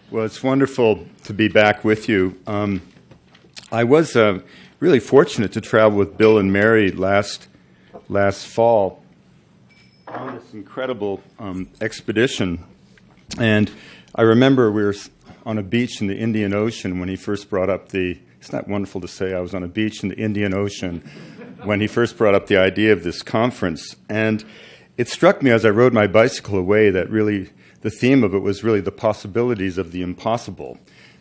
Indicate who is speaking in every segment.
Speaker 1: Well, it's wonderful to be back with you. I was really fortunate to travel with Bill and Mary last fall on this incredible expedition. And I remember we were on a beach in the Indian Ocean when he first brought up isn't that wonderful to say I was on a beach in the Indian Ocean when he first brought up the idea of this conference. And it struck me as I rode my bicycle away that really the theme of it was really the possibilities of the impossible.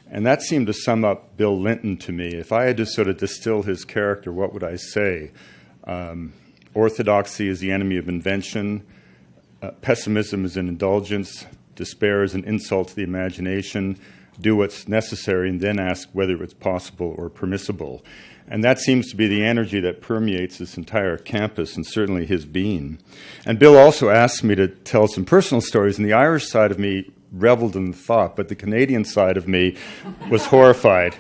Speaker 1: And that seemed to sum up Bill Linton to me. If I had to sort of distill his character, what would I say? Orthodoxy is the enemy of invention. Pessimism is an indulgence. Despair is an insult to the imagination. Do what's necessary and then ask whether it's possible or permissible. And that seems to be the energy that permeates this entire campus and certainly his being. And Bill also asked me to tell some personal stories, and the Irish side of me reveled in the thought, but the Canadian side of me was horrified.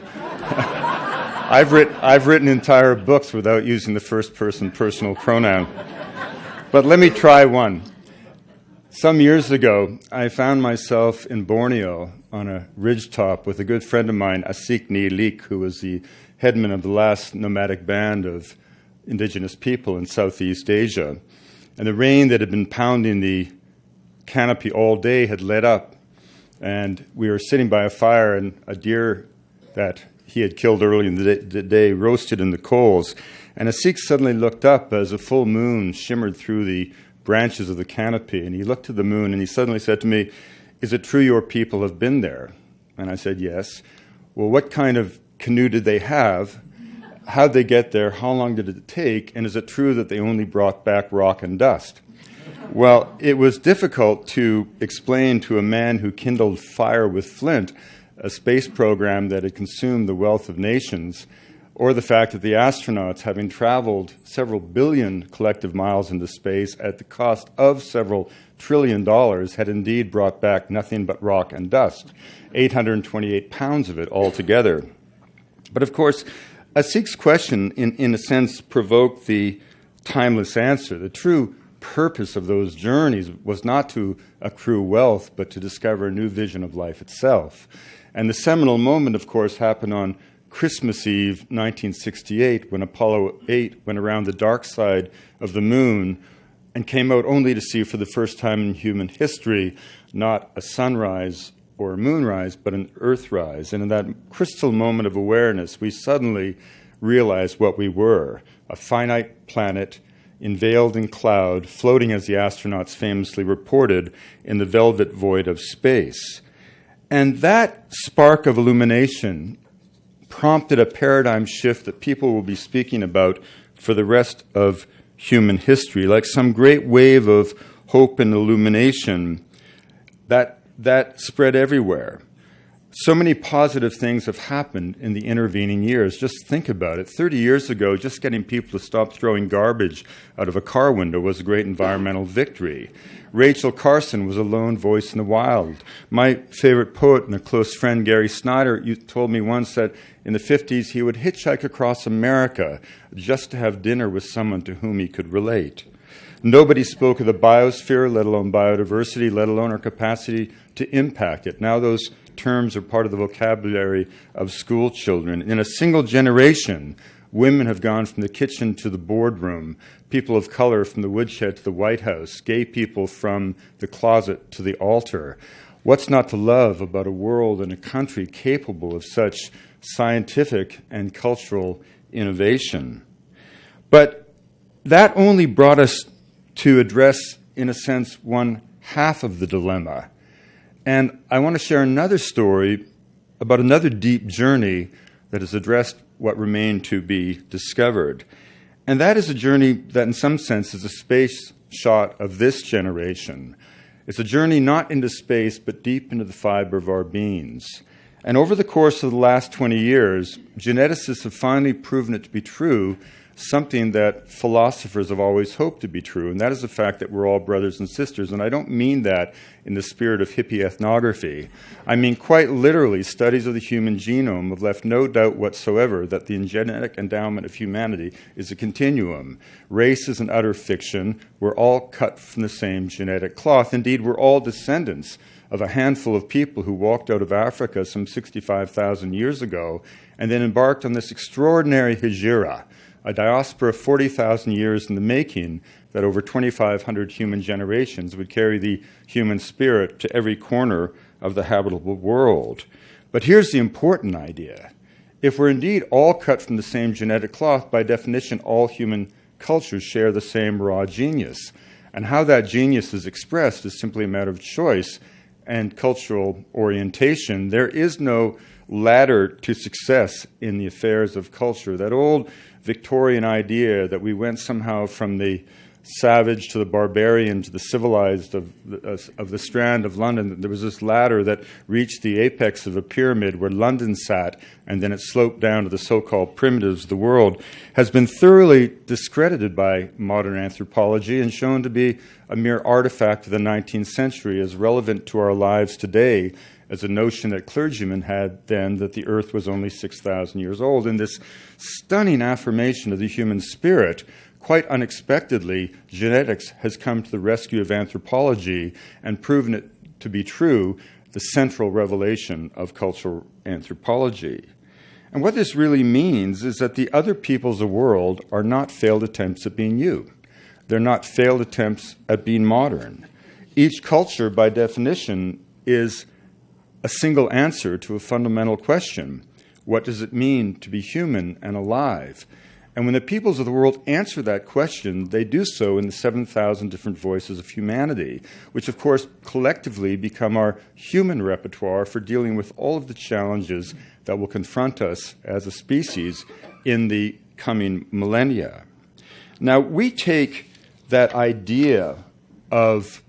Speaker 1: I've written entire books without using the first-person personal pronoun. But let me try one. Some years ago, I found myself in Borneo on a ridgetop with a good friend of mine, Asik Nilik, who was the headman of the last nomadic band of indigenous people in Southeast Asia. And the rain that had been pounding the canopy all day had let up. And we were sitting by a fire, and a deer that he had killed early in the day roasted in the coals. And Asik suddenly looked up as a full moon shimmered through the branches of the canopy. And he looked to the moon, and he suddenly said to me, "Is it true your people have been there?" And I said, "Yes." "Well, what kind of canoe did they have? How'd they get there? How long did it take? And is it true that they only brought back rock and dust?" Well, it was difficult to explain to a man who kindled fire with flint a space program that had consumed the wealth of nations, or the fact that the astronauts, having traveled several billion collective miles into space at the cost of several trillion dollars, had indeed brought back nothing but rock and dust, 828 pounds of it altogether. But of course, Asik's question, in a sense, provoked the timeless answer. The true purpose of those journeys was not to accrue wealth, but to discover a new vision of life itself. And the seminal moment, of course, happened on Christmas Eve, 1968, when Apollo 8 went around the dark side of the moon and came out only to see for the first time in human history not a sunrise or a moonrise, but an earthrise. And in that crystal moment of awareness, we suddenly realized what we were, a finite planet enveiled in cloud, floating, as the astronauts famously reported, in the velvet void of space. And that spark of illumination prompted a paradigm shift that people will be speaking about for the rest of human history, like some great wave of hope and illumination that spread everywhere. So many positive things have happened in the intervening years. Just think about it. 30 years ago, just getting people to stop throwing garbage out of a car window was a great environmental victory. Rachel Carson was a lone voice in the wild. My favorite poet and a close friend, Gary Snyder, told me once that in the 50s he would hitchhike across America just to have dinner with someone to whom he could relate. Nobody spoke of the biosphere, let alone biodiversity, let alone our capacity to impact it. Now those terms are part of the vocabulary of school children. In a single generation, women have gone from the kitchen to the boardroom, people of color from the woodshed to the White House, gay people from the closet to the altar. What's not to love about a world and a country capable of such scientific and cultural innovation? But that only brought us to address, in a sense, one half of the dilemma. And I want to share another story about another deep journey that has addressed what remained to be discovered. And that is a journey that, in some sense, is a space shot of this generation. It's a journey not into space, but deep into the fiber of our beings. And over the course of the last 20 years, geneticists have finally proven it to be true, something that philosophers have always hoped to be true, and that is the fact that we're all brothers and sisters. And I don't mean that in the spirit of hippie ethnography. I mean quite literally, studies of the human genome have left no doubt whatsoever that the genetic endowment of humanity is a continuum. Race is an utter fiction. We're all cut from the same genetic cloth. Indeed, we're all descendants of a handful of people who walked out of Africa some 65,000 years ago and then embarked on this extraordinary hijra, a diaspora of 40,000 years in the making, that over 2,500 human generations would carry the human spirit to every corner of the habitable world. But here's the important idea. If we're indeed all cut from the same genetic cloth, by definition, all human cultures share the same raw genius. And how that genius is expressed is simply a matter of choice and cultural orientation. There is no ladder to success in the affairs of culture. That old Victorian idea that we went somehow from the savage to the barbarian to the civilized of the Strand of London, there was this ladder that reached the apex of a pyramid where London sat, and then it sloped down to the so-called primitives of the world, has been thoroughly discredited by modern anthropology and shown to be a mere artifact of the 19th century, as relevant to our lives today as a notion that clergymen had then that the earth was only 6,000 years old. And this stunning affirmation of the human spirit, quite unexpectedly, genetics has come to the rescue of anthropology and proven it to be true, the central revelation of cultural anthropology. And what this really means is that the other peoples of the world are not failed attempts at being you. They're not failed attempts at being modern. Each culture, by definition, is a single answer to a fundamental question. What does it mean to be human and alive? And when the peoples of the world answer that question, they do so in the 7,000 different voices of humanity, which, of course, collectively become our human repertoire for dealing with all of the challenges that will confront us as a species in the coming millennia. Now, we take that idea of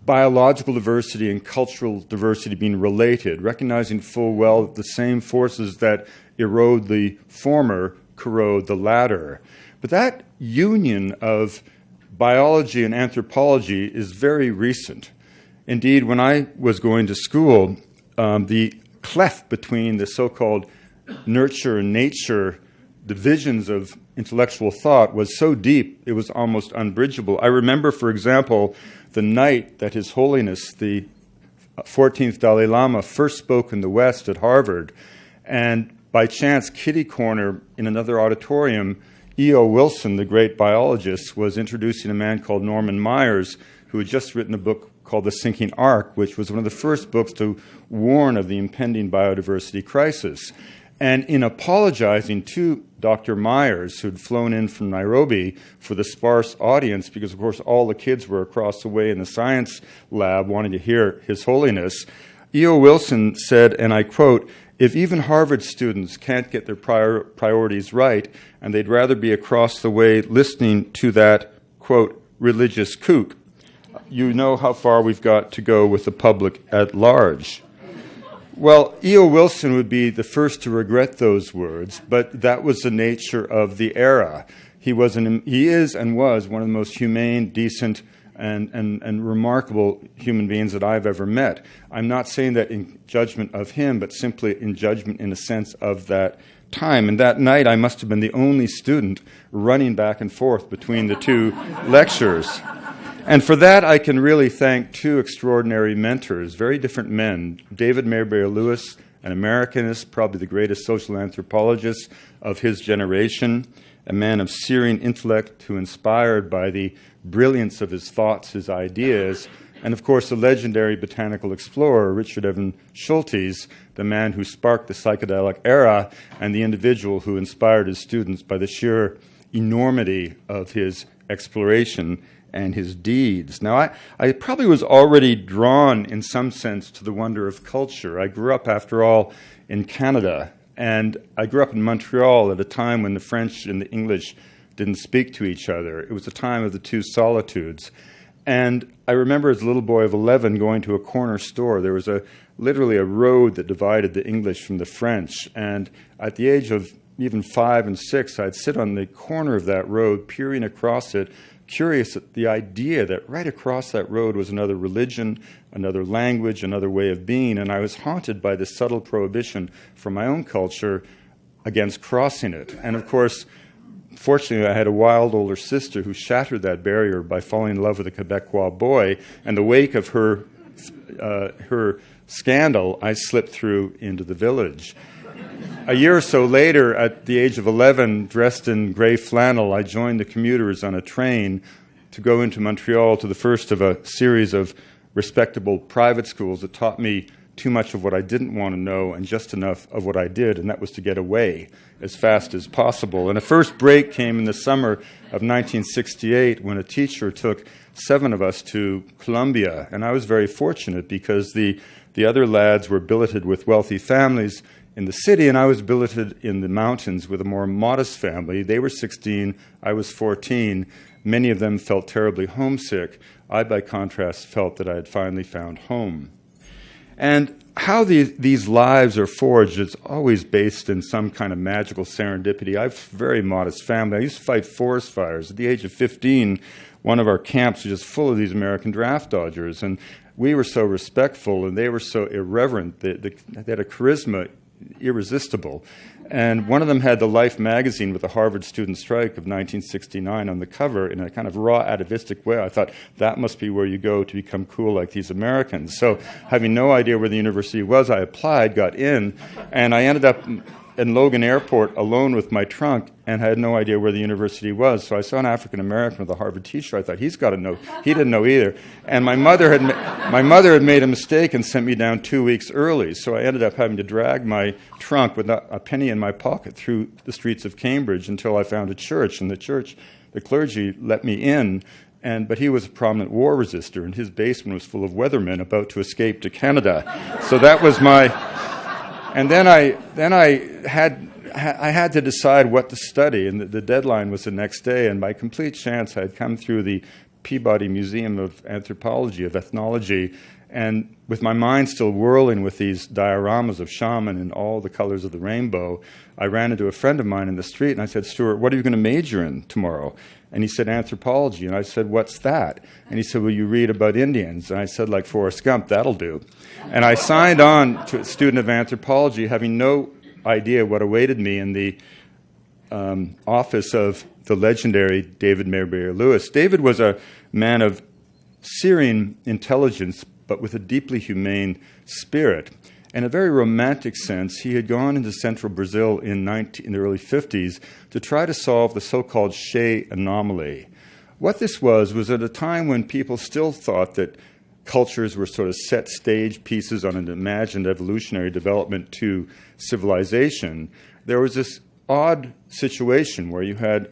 Speaker 1: biological diversity and cultural diversity being related, recognizing full well that the same forces that erode the former corrode the latter. But that union of biology and anthropology is very recent. Indeed, when I was going to school, the cleft between the so-called nurture and nature divisions of intellectual thought was so deep it was almost unbridgeable. I remember, for example, the night that His Holiness, the 14th Dalai Lama, first spoke in the West at Harvard, and by chance, kitty corner in another auditorium, E.O. Wilson, the great biologist, was introducing a man called Norman Myers, who had just written a book called The Sinking Ark, which was one of the first books to warn of the impending biodiversity crisis. And in apologizing to Dr. Myers, who had flown in from Nairobi for the sparse audience, because, of course, all the kids were across the way in the science lab wanting to hear His Holiness, E.O. Wilson said, and I quote, "If even Harvard students can't get their priorities right, and they'd rather be across the way listening to that, quote, religious kook, you know how far we've got to go with the public at large." Well, E.O. Wilson would be the first to regret those words, but that was the nature of the era. He is and was one of the most humane, decent, and remarkable human beings that I've ever met. I'm not saying that in judgment of him, but simply in judgment in a sense of that time. And that night, I must have been the only student running back and forth between the two lectures. And for that, I can really thank two extraordinary mentors, very different men. David Maybury Lewis, an Americanist, probably the greatest social anthropologist of his generation, a man of searing intellect who inspired by the brilliance of his thoughts, his ideas, and of course the legendary botanical explorer Richard Evan Schultes, the man who sparked the psychedelic era and the individual who inspired his students by the sheer enormity of his exploration and his deeds. Now, I probably was already drawn in some sense to the wonder of culture. I grew up, after all, in Canada, and I grew up in Montreal at a time when the French and the English didn't speak to each other. It was a time of the two solitudes. And I remember as a little boy of 11 going to a corner store. There was literally a road that divided the English from the French. And at the age of even 5 and 6, I'd sit on the corner of that road, peering across it, curious at the idea that right across that road was another religion, another language, another way of being. And I was haunted by this subtle prohibition from my own culture against crossing it. And of course, Fortunately, I had a wild older sister who shattered that barrier by falling in love with a Quebecois boy. In the wake of her scandal, I slipped through into the village. A year or so later, at the age of 11, dressed in gray flannel, I joined the commuters on a train to go into Montreal to the first of a series of respectable private schools that taught me too much of what I didn't want to know and just enough of what I did, and that was to get away as fast as possible. And a first break came in the summer of 1968 when a teacher took 7 of us to Columbia, and I was very fortunate because the other lads were billeted with wealthy families in the city, and I was billeted in the mountains with a more modest family. They were 16, I was 14. Many of them felt terribly homesick. I, by contrast, felt that I had finally found home. And how these lives are forged is always based in some kind of magical serendipity. I have a very modest family. I used to fight forest fires. At the age of 15, one of our camps was just full of these American draft dodgers, and we were so respectful, and they were so irreverent. They had a charisma irresistible. And one of them had the Life magazine with the Harvard student strike of 1969 on the cover in a kind of raw, atavistic way. I thought, that must be where you go to become cool like these Americans. So having no idea where the university was, I applied, got in, and I ended up in Logan Airport alone with my trunk and had no idea where the university was. So I saw an African-American with a Harvard T-shirt. I thought, he's got to know. He didn't know either. And my mother had made a mistake and sent me down 2 weeks early. So I ended up having to drag my trunk with a penny in my pocket through the streets of Cambridge until I found a church. And the clergy let me in. But he was a prominent war resister, and his basement was full of weathermen about to escape to Canada. So that was my... And then I had to decide what to study, and the deadline was the next day. And by complete chance, I had come through the Peabody Museum of Anthropology, of Ethnology, and with my mind still whirling with these dioramas of shaman in all the colors of the rainbow, I ran into a friend of mine in the street, and I said, "Stuart, what are you going to major in tomorrow?" And he said, "Anthropology." And I said, "What's that?" And he said, "Well, you read about Indians." And I said, "Like Forrest Gump, that'll do." And I signed on to a student of anthropology, having no idea what awaited me in the office of the legendary David Mayberry Lewis. David was a man of serene intelligence, but with a deeply humane spirit. In a very romantic sense, he had gone into central Brazil in the early 50s to try to solve the so-called Shea anomaly. What this was at a time when people still thought that cultures were sort of set stage pieces on an imagined evolutionary development to civilization. There was this odd situation where you had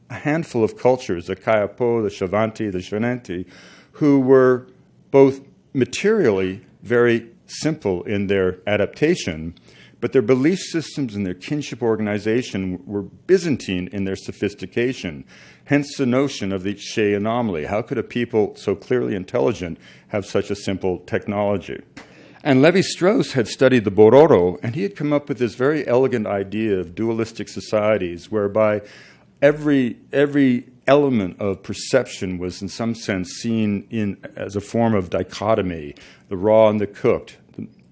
Speaker 1: a handful of cultures, the Kayapo, the Chavanti, the Xanenti, who were both materially very simple in their adaptation, but their belief systems and their kinship organization were Byzantine in their sophistication. Hence the notion of the Shea anomaly. How could a people so clearly intelligent have such a simple technology? And Levi-Strauss had studied the Bororo, and he had come up with this very elegant idea of dualistic societies whereby every element of perception was in some sense seen as a form of dichotomy, the raw and the cooked,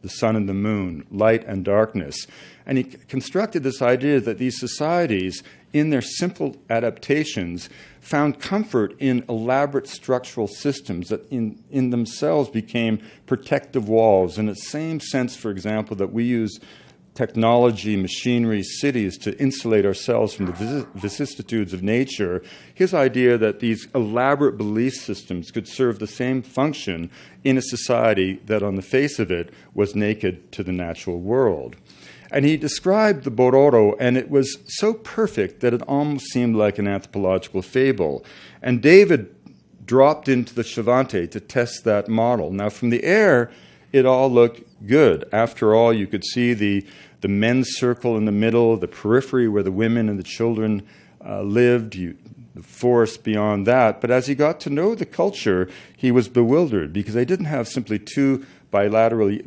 Speaker 1: the sun and the moon, light and darkness. And he constructed this idea that these societies, in their simple adaptations, found comfort in elaborate structural systems that in themselves became protective walls. In the same sense, for example, that we use technology, machinery, cities to insulate ourselves from the vicissitudes of nature, his idea that these elaborate belief systems could serve the same function in a society that on the face of it was naked to the natural world. And he described the Bororo, and it was so perfect that it almost seemed like an anthropological fable. And David dropped into the Chavanti to test that model. Now, from the air, it all looked good. After all, you could see the men's circle in the middle, the periphery where the women and the children lived, the forest beyond that. But as he got to know the culture, he was bewildered because they didn't have simply two patrilineal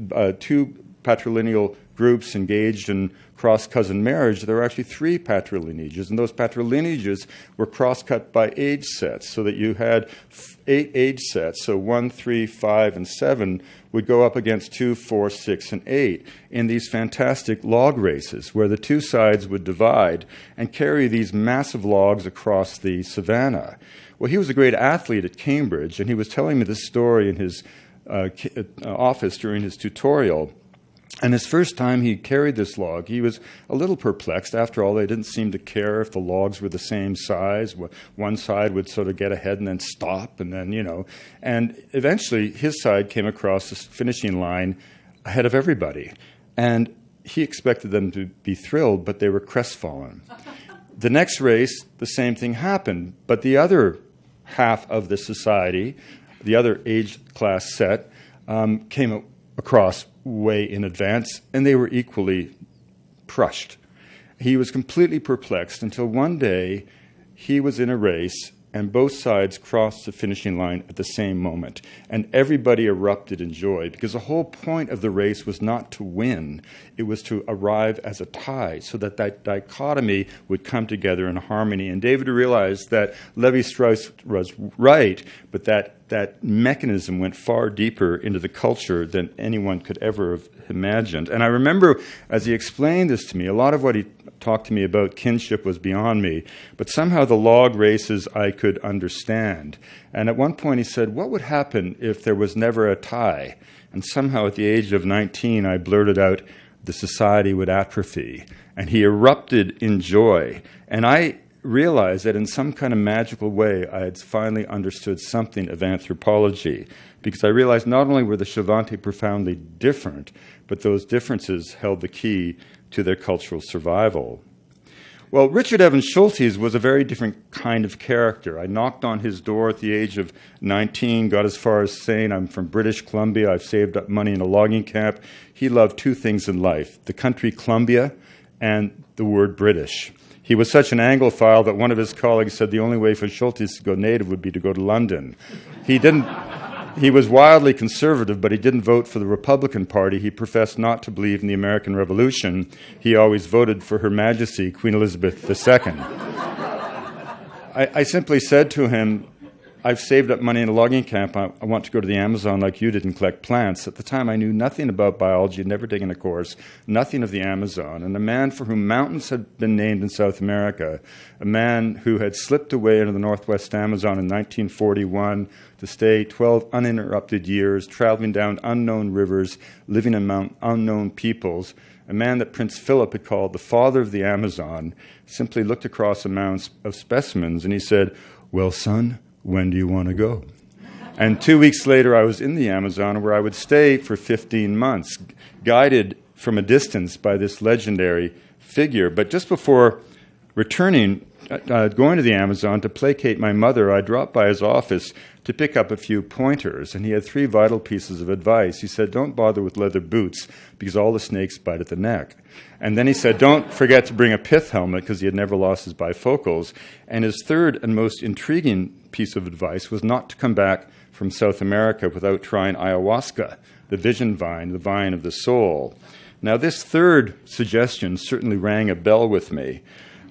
Speaker 1: groups engaged in cross-cousin marriage. There were actually 3 patrilineages, and those patrilineages were cross-cut by age sets, so that you had 8 age sets, so 1, 3, 5, and 7 would go up against 2, 4, 6, and 8 in these fantastic log races where the two sides would divide and carry these massive logs across the savannah. Well, he was a great athlete at Cambridge, and he was telling me this story in his office during his tutorial. And his first time he carried this log, he was a little perplexed. After all, they didn't seem to care if the logs were the same size. One side would sort of get ahead and then stop, and then, And eventually, his side came across the finishing line ahead of everybody. And he expected them to be thrilled, but they were crestfallen. The next race, the same thing happened, but the other half of the society, the other age class set, came across way in advance, and they were equally crushed. He was completely perplexed until one day he was in a race and both sides crossed the finishing line at the same moment. And everybody erupted in joy because the whole point of the race was not to win. It was to arrive as a tie so that that dichotomy would come together in harmony. And David realized that Levi-Strauss was right, but that mechanism went far deeper into the culture than anyone could ever have imagined. And I remember as he explained this to me, a lot of what he talked to me about kinship was beyond me, but somehow the log races I could understand. And at one point he said, what would happen if there was never a tie? And somehow at the age of 19 I blurted out, the society would atrophy. And he erupted in joy. And I realized that in some kind of magical way I had finally understood something of anthropology, because I realized not only were the Shavante profoundly different, but those differences held the key to their cultural survival. Well, Richard Evans Schultes was a very different kind of character. I knocked on his door at the age of 19, got as far as saying, I'm from British Columbia, I've saved up money in a logging camp. He loved two things in life, the country Columbia and the word British. He was such an Anglophile that one of his colleagues said the only way for Schultes to go native would be to go to London. He was wildly conservative, but he didn't vote for the Republican Party. He professed not to believe in the American Revolution. He always voted for Her Majesty, Queen Elizabeth II. I simply said to him, I've saved up money in a logging camp. I want to go to the Amazon like you did and collect plants. At the time, I knew nothing about biology, had never taken a course, nothing of the Amazon. And a man for whom mountains had been named in South America, a man who had slipped away into the Northwest Amazon in 1941 to stay 12 uninterrupted years, traveling down unknown rivers, living among unknown peoples, a man that Prince Philip had called the father of the Amazon, simply looked across a mound of specimens and he said, well, son, when do you want to go? And 2 weeks later, I was in the Amazon where I would stay for 15 months, guided from a distance by this legendary figure. But just before returning, going to the Amazon to placate my mother, I dropped by his office to pick up a few pointers, and he had 3 vital pieces of advice. He said, don't bother with leather boots because all the snakes bite at the neck. And then he said, don't forget to bring a pith helmet because he had never lost his bifocals. And his third and most intriguing piece of advice was not to come back from South America without trying ayahuasca, the vision vine, the vine of the soul. Now, this third suggestion certainly rang a bell with me.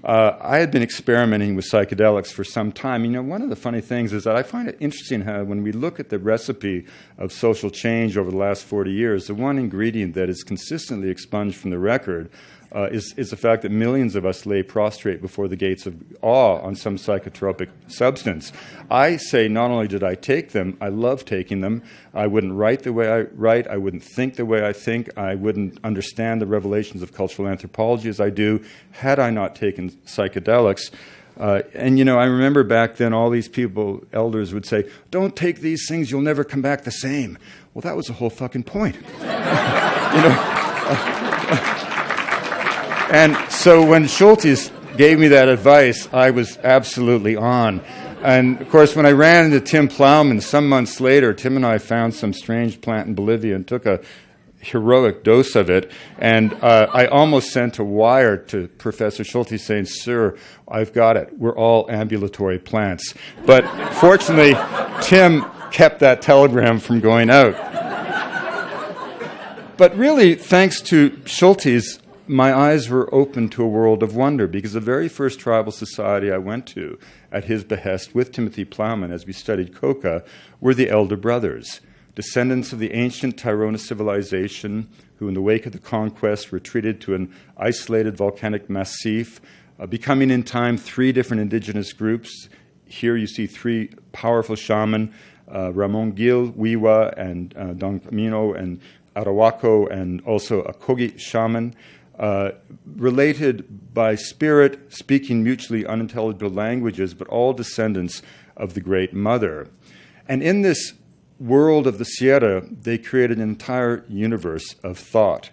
Speaker 1: I had been experimenting with psychedelics for some time. You know, one of the funny things is that I find it interesting how when we look at the recipe of social change over the last 40 years, the one ingredient that is consistently expunged from the record is the fact that millions of us lay prostrate before the gates of awe on some psychotropic substance. I say not only did I take them, I love taking them. I wouldn't write the way I write. I wouldn't think the way I think. I wouldn't understand the revelations of cultural anthropology as I do had I not taken psychedelics. And, you know, I remember back then all these people, elders, would say, don't take these things, you'll never come back the same. Well, that was the whole fucking point. You know. And so when Schultes gave me that advice, I was absolutely on. And, of course, when I ran into Tim Plowman some months later, Tim and I found some strange plant in Bolivia and took a heroic dose of it. And I almost sent a wire to Professor Schultes saying, sir, I've got it. We're all ambulatory plants. But fortunately, Tim kept that telegram from going out. But really, thanks to Schultes, my eyes were open to a world of wonder because the very first tribal society I went to at his behest with Timothy Plowman as we studied coca were the Elder Brothers. descendants of the ancient Tirona civilization, who in the wake of the conquest retreated to an isolated volcanic massif, becoming in time 3 different indigenous groups. Here you see 3 powerful shaman, Ramon Gil, Wiwa, and Don Camino, and Arawako, and also a Kogi shaman, related by spirit, speaking mutually unintelligible languages, but all descendants of the Great Mother. And in this world of the Sierra, they created an entire universe of thought.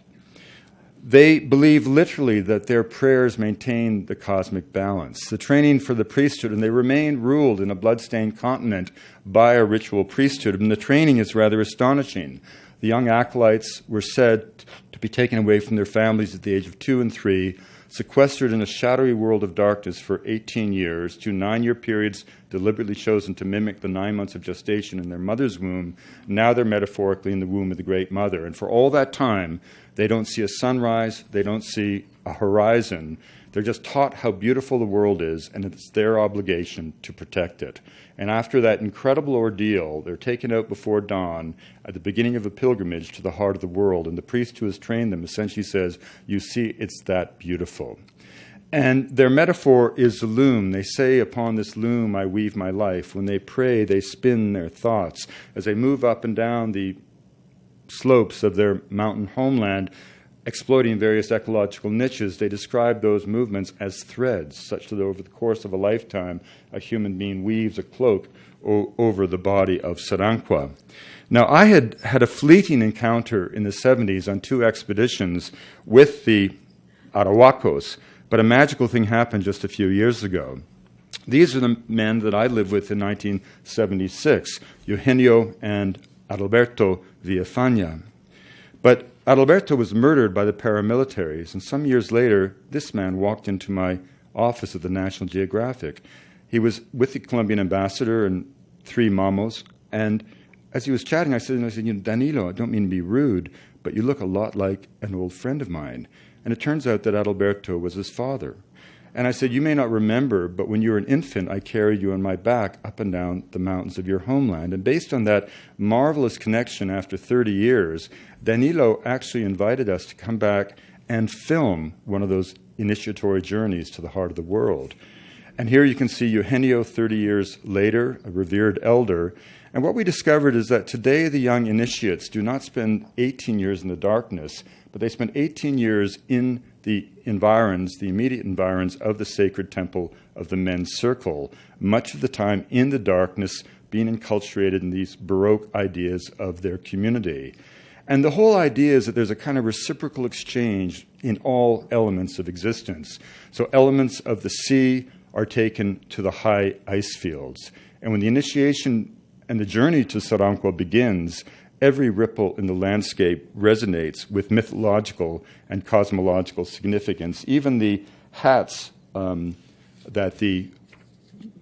Speaker 1: They believe literally that their prayers maintain the cosmic balance. The training for the priesthood, and they remain ruled in a blood-stained continent by a ritual priesthood, and the training is rather astonishing. The young acolytes were said to be taken away from their families at the age of 2 and 3, sequestered in a shadowy world of darkness for 18 years, 2 9-year periods deliberately chosen to mimic the 9 months of gestation in their mother's womb. Now they're metaphorically in the womb of the Great Mother. And for all that time, they don't see a sunrise, they don't see a horizon. They're just taught how beautiful the world is, and it's their obligation to protect it. And after that incredible ordeal, they're taken out before dawn at the beginning of a pilgrimage to the heart of the world. And the priest who has trained them essentially says, you see, it's that beautiful. And their metaphor is the loom. They say, upon this loom I weave my life. When they pray, they spin their thoughts. As they move up and down the slopes of their mountain homeland, exploiting various ecological niches, they describe those movements as threads, such that over the course of a lifetime, a human being weaves a cloak over the body of Saranqua. Now, I had had a fleeting encounter in the 70s on 2 expeditions with the Arawakos, but a magical thing happened just a few years ago. These are the men that I lived with in 1976, Eugenio and Adalberto Villafaña. But Adalberto was murdered by the paramilitaries, and some years later, this man walked into my office at the National Geographic. He was with the Colombian ambassador and 3 mamos, and as he was chatting, I said, Danilo, I don't mean to be rude, but you look a lot like an old friend of mine. And it turns out that Adalberto was his father. And I said, you may not remember, but when you were an infant, I carried you on my back up and down the mountains of your homeland. And based on that marvelous connection after 30 years, Danilo actually invited us to come back and film one of those initiatory journeys to the heart of the world. And here you can see Eugenio 30 years later, a revered elder. And what we discovered is that today the young initiates do not spend 18 years in the darkness, but they spend 18 years in the environs, the immediate environs of the sacred temple of the men's circle, much of the time in the darkness, being enculturated in these Baroque ideas of their community. And the whole idea is that there's a kind of reciprocal exchange in all elements of existence. So elements of the sea are taken to the high ice fields. And when the initiation and the journey to Saranqua begins, every ripple in the landscape resonates with mythological and cosmological significance. Even the hats that the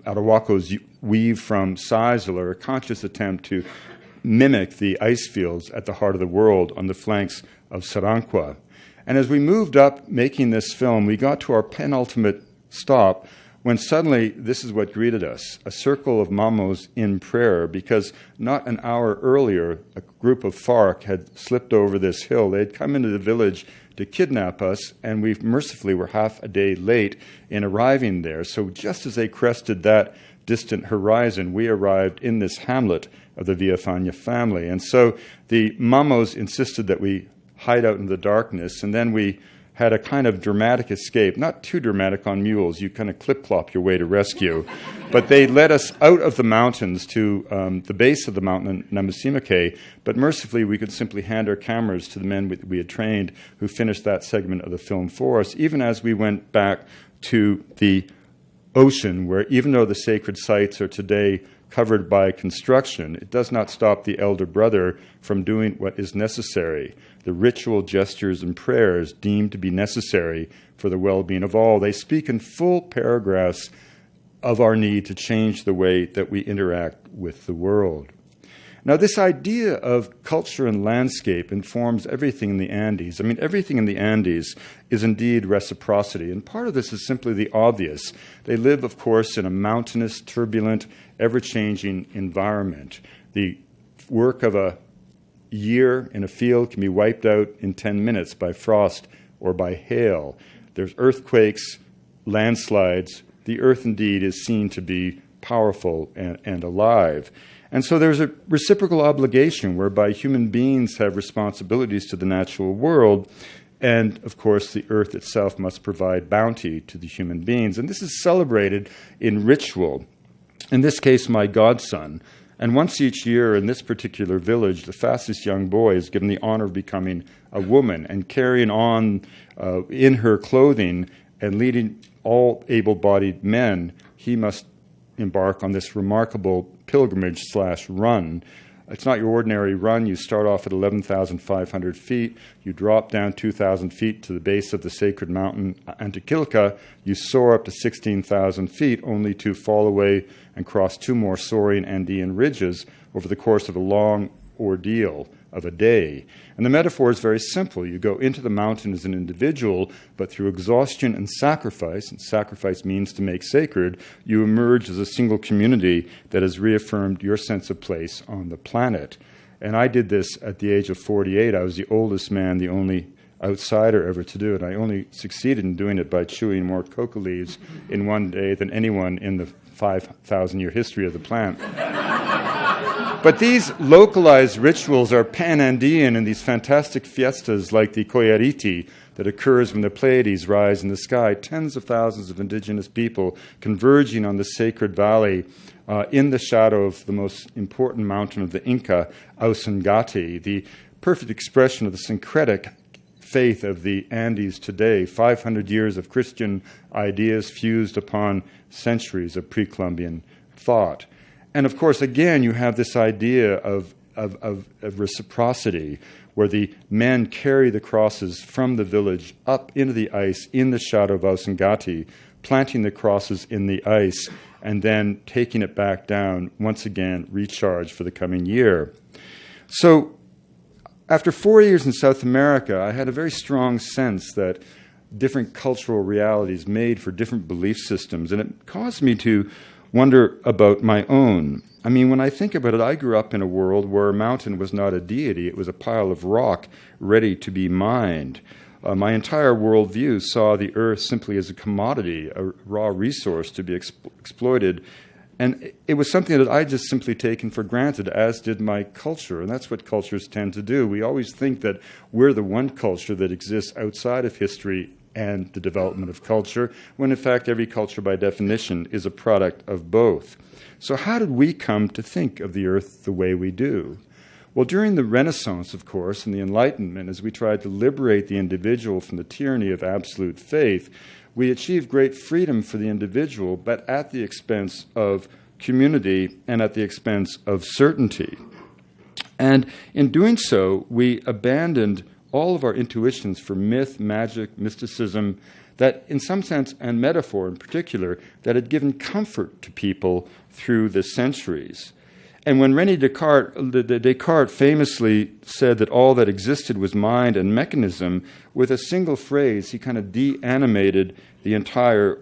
Speaker 1: Arawakos weave from sisal are a conscious attempt to mimic the ice fields at the heart of the world on the flanks of Saranqua. And as we moved up making this film, we got to our penultimate stop when suddenly this is what greeted us, a circle of mamos in prayer, because not an hour earlier, a group of FARC had slipped over this hill. They had come into the village to kidnap us, and we mercifully were half a day late in arriving there. So just as they crested that distant horizon, we arrived in this hamlet of the Villafaña family. And so the mamos insisted that we hide out in the darkness, and then we had a kind of dramatic escape, not too dramatic on mules. You kind of clip-clop your way to rescue. But they led us out of the mountains to the base of the mountain, Namusimake, but mercifully we could simply hand our cameras to the men we had trained who finished that segment of the film for us, even as we went back to the ocean, where even though the sacred sites are today covered by construction, it does not stop the elder brother from doing what is necessary. The ritual gestures and prayers deemed to be necessary for the well-being of all. They speak in full paragraphs of our need to change the way that we interact with the world. Now, this idea of culture and landscape informs everything in the Andes. I mean, everything in the Andes is indeed reciprocity, and part of this is simply the obvious. They live, of course, in a mountainous, turbulent, ever-changing environment. The work of a year in a field can be wiped out in 10 minutes by frost or by hail. There's earthquakes, landslides. The earth indeed is seen to be powerful and alive. And so there's a reciprocal obligation whereby human beings have responsibilities to the natural world, and of course the earth itself must provide bounty to the human beings. And this is celebrated in ritual. In this case, my godson. And once each year in this particular village, the fastest young boy is given the honor of becoming a woman and carrying on in her clothing and leading all able-bodied men. He must embark on this remarkable pilgrimage/run. It's not your ordinary run. You start off at 11,500 feet. You drop down 2,000 feet to the base of the sacred mountain Antikilka. You soar up to 16,000 feet, only to fall away and cross two more soaring Andean ridges over the course of a long ordeal of a day. And the metaphor is very simple. You go into the mountain as an individual, but through exhaustion and sacrifice means to make sacred, you emerge as a single community that has reaffirmed your sense of place on the planet. And I did this at the age of 48. I was the oldest man, the only outsider ever to do it. I only succeeded in doing it by chewing more coca leaves in one day than anyone in the 5,000-year history of the plant. But these localized rituals are pan-Andean in these fantastic fiestas like the Coyariti that occurs when the Pleiades rise in the sky. Tens of thousands of indigenous people converging on the sacred valley in the shadow of the most important mountain of the Inca, Ausangati, the perfect expression of the syncretic faith of the Andes today, 500 years of Christian ideas fused upon centuries of pre-Columbian thought. And of course, again, you have this idea of reciprocity, where the men carry the crosses from the village up into the ice in the shadow of Ausangati, planting the crosses in the ice, and then taking it back down, once again, recharged for the coming year. So, after 4 years in South America, I had a very strong sense that different cultural realities made for different belief systems, and it caused me to wonder about my own. I mean, when I think about it, I grew up in a world where a mountain was not a deity, it was a pile of rock ready to be mined. My entire worldview saw the earth simply as a commodity, a raw resource to be exploited. And it was something that I just simply taken for granted, as did my culture. And that's what cultures tend to do. We always think that we're the one culture that exists outside of history and the development of culture, when in fact every culture by definition is a product of both. So how did we come to think of the earth the way we do? Well, during the Renaissance, of course, and the Enlightenment, as we tried to liberate the individual from the tyranny of absolute faith, we achieved great freedom for the individual, but at the expense of community and at the expense of certainty. And in doing so, we abandoned all of our intuitions for myth, magic, mysticism, that in some sense, and metaphor in particular, that had given comfort to people through the centuries. And when René Descartes famously said that all that existed was mind and mechanism, with a single phrase, he kind of de-animated the entire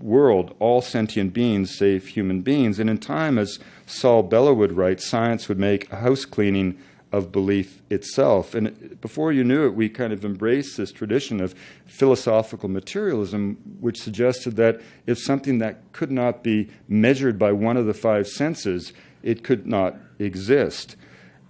Speaker 1: world, all sentient beings save human beings. And in time, as Saul Bellow would write, science would make a house cleaning of belief itself. And before you knew it, we kind of embraced this tradition of philosophical materialism, which suggested that if something that could not be measured by one of the five senses, it could not exist.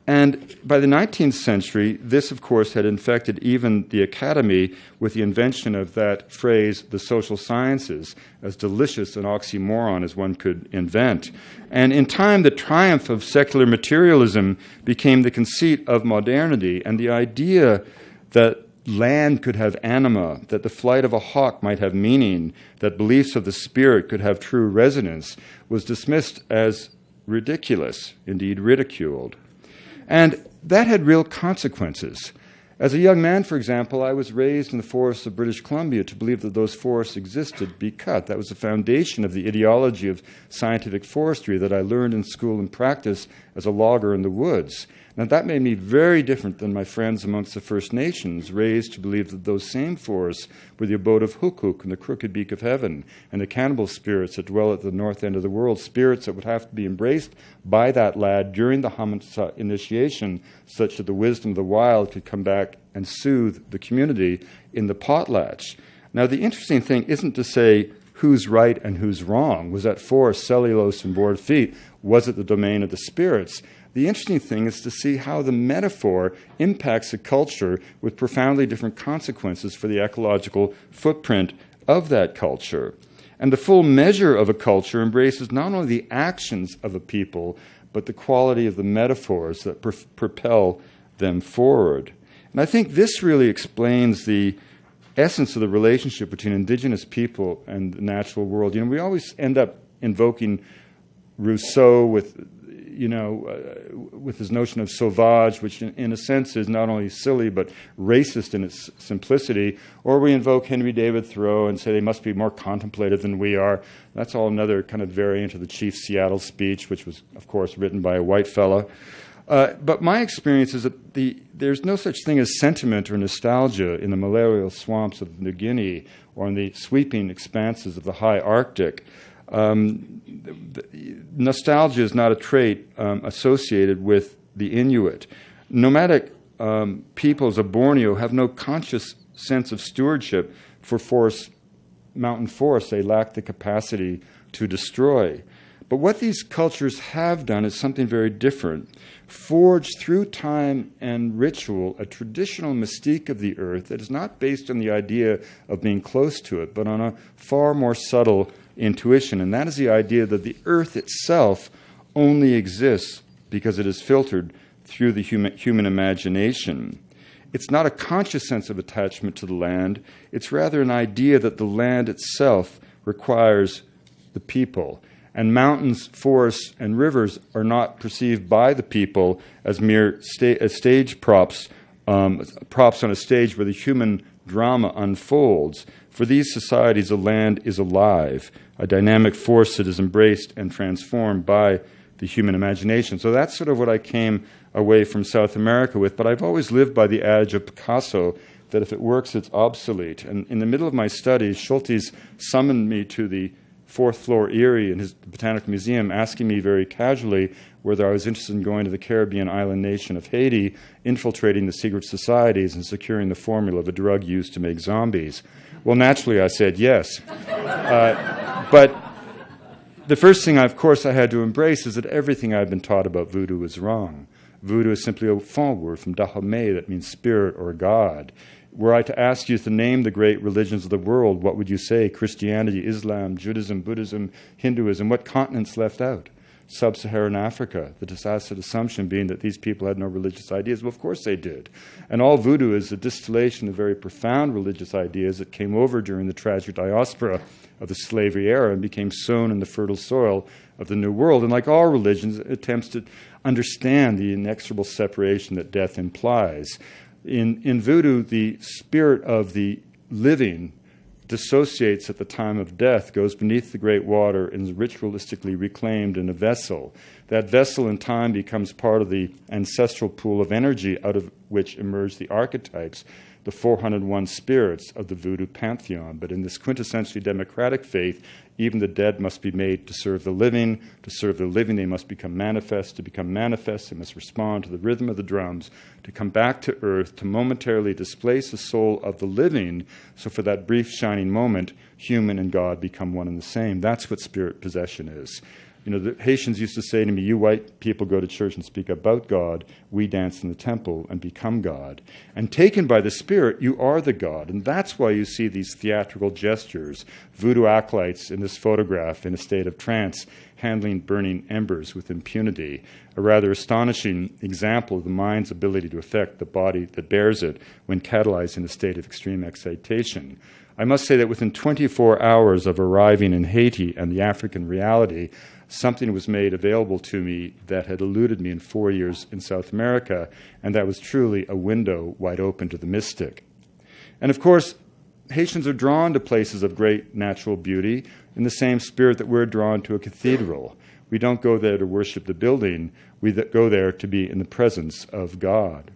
Speaker 1: And by the 19th century, this, of course, had infected even the academy with the invention of that phrase, the social sciences, as delicious an oxymoron as one could invent. And in time, the triumph of secular materialism became the conceit of modernity, and the idea that land could have anima, that the flight of a hawk might have meaning, that beliefs of the spirit could have true resonance, was dismissed as ridiculous, indeed ridiculed. And that had real consequences. As a young man, for example, I was raised in the forests of British Columbia to believe that those forests existed to be cut. That was the foundation of the ideology of scientific forestry that I learned in school and practice as a logger in the woods. Now, that made me very different than my friends amongst the First Nations, raised to believe that those same forests were the abode of Hukuk and the crooked beak of heaven, and the cannibal spirits that dwell at the north end of the world, spirits that would have to be embraced by that lad during the Hamasa initiation, such that the wisdom of the wild could come back and soothe the community in the potlatch. Now, the interesting thing isn't to say who's right and who's wrong. Was that forest cellulose and board feet? Was it the domain of the spirits? The interesting thing is to see how the metaphor impacts a culture with profoundly different consequences for the ecological footprint of that culture. And the full measure of a culture embraces not only the actions of a people, but the quality of the metaphors that propel them forward. And I think this really explains the essence of the relationship between indigenous people and the natural world. We always end up invoking Rousseau with his notion of sauvage, which in a sense is not only silly but racist in its simplicity, or we invoke Henry David Thoreau and say they must be more contemplative than we are. That's all another kind of variant of the Chief Seattle speech, which was, of course, written by a white fella. But my experience is that there's no such thing as sentiment or nostalgia in the malarial swamps of New Guinea or in the sweeping expanses of the high Arctic. Nostalgia is not a trait associated with the Inuit. Nomadic peoples of Borneo have no conscious sense of stewardship for mountain forests they lack the capacity to destroy. But what these cultures have done is something very different. Forged through time and ritual a traditional mystique of the earth that is not based on the idea of being close to it, but on a far more subtle intuition, and that is the idea that the earth itself only exists because it is filtered through the human imagination. It's not a conscious sense of attachment to the land, it's rather an idea that the land itself requires the people. And mountains, forests, and rivers are not perceived by the people as mere stage props on a stage where the human drama unfolds. For these societies, the land is alive, a dynamic force that is embraced and transformed by the human imagination. So that's sort of what I came away from South America with. But I've always lived by the adage of Picasso that if it works, it's obsolete. And in the middle of my studies, Schultes summoned me to the fourth floor Erie in his Botanical Museum, asking me very casually whether I was interested in going to the Caribbean island nation of Haiti, infiltrating the secret societies and securing the formula of a drug used to make zombies. Well, naturally, I said yes. But the first thing, of course, I had to embrace is that everything I've been taught about voodoo was wrong. Voodoo is simply a fond word from Dahomey that means spirit or God. Were I to ask you to name the great religions of the world, what would you say? Christianity, Islam, Judaism, Buddhism, Hinduism. What continents left out? Sub-Saharan Africa, the tacit assumption being that these people had no religious ideas. Well, of course they did. And all voodoo is a distillation of very profound religious ideas that came over during the tragic diaspora of the slavery era and became sown in the fertile soil of the New World. And like all religions, it attempts to understand the inexorable separation that death implies. In voodoo, the spirit of the living dissociates at the time of death, goes beneath the great water, and is ritualistically reclaimed in a vessel. That vessel in time becomes part of the ancestral pool of energy out of which emerge the archetypes, the 401 spirits of the voodoo pantheon. But in this quintessentially democratic faith, even the dead must be made to serve the living. To serve the living, they must become manifest. To become manifest, they must respond to the rhythm of the drums, to come back to earth, to momentarily displace the soul of the living. So for that brief shining moment, human and God become one and the same. That's what spirit possession is. The Haitians used to say to me, you white people go to church and speak about God. We dance in the temple and become God. And taken by the Spirit, you are the God. And that's why you see these theatrical gestures. Voodoo acolytes in this photograph in a state of trance, handling burning embers with impunity. A rather astonishing example of the mind's ability to affect the body that bears it when catalyzed in a state of extreme excitation. I must say that within 24 hours of arriving in Haiti and the African reality, something was made available to me that had eluded me in 4 years in South America, and that was truly a window wide open to the mystic. And of course, Haitians are drawn to places of great natural beauty in the same spirit that we're drawn to a cathedral. We don't go there to worship the building. We go there to be in the presence of God.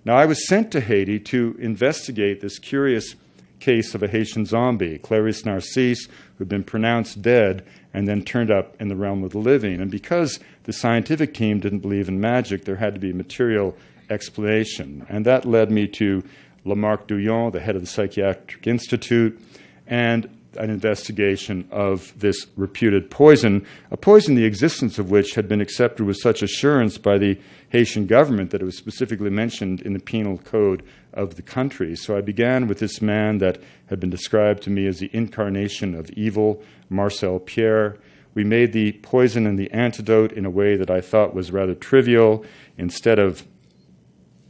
Speaker 1: Now, I was sent to Haiti to investigate this curious case of a Haitian zombie, Clarice Narcisse, who had been pronounced dead and then turned up in the realm of the living. And because the scientific team didn't believe in magic, there had to be a material explanation. And that led me to Lamarck Douillon, the head of the Psychiatric Institute, and an investigation of this reputed poison, a poison the existence of which had been accepted with such assurance by the Haitian government that it was specifically mentioned in the penal code of the country. So I began with this man that had been described to me as the incarnation of evil, Marcel Pierre. We made the poison and the antidote in a way that I thought was rather trivial. Instead of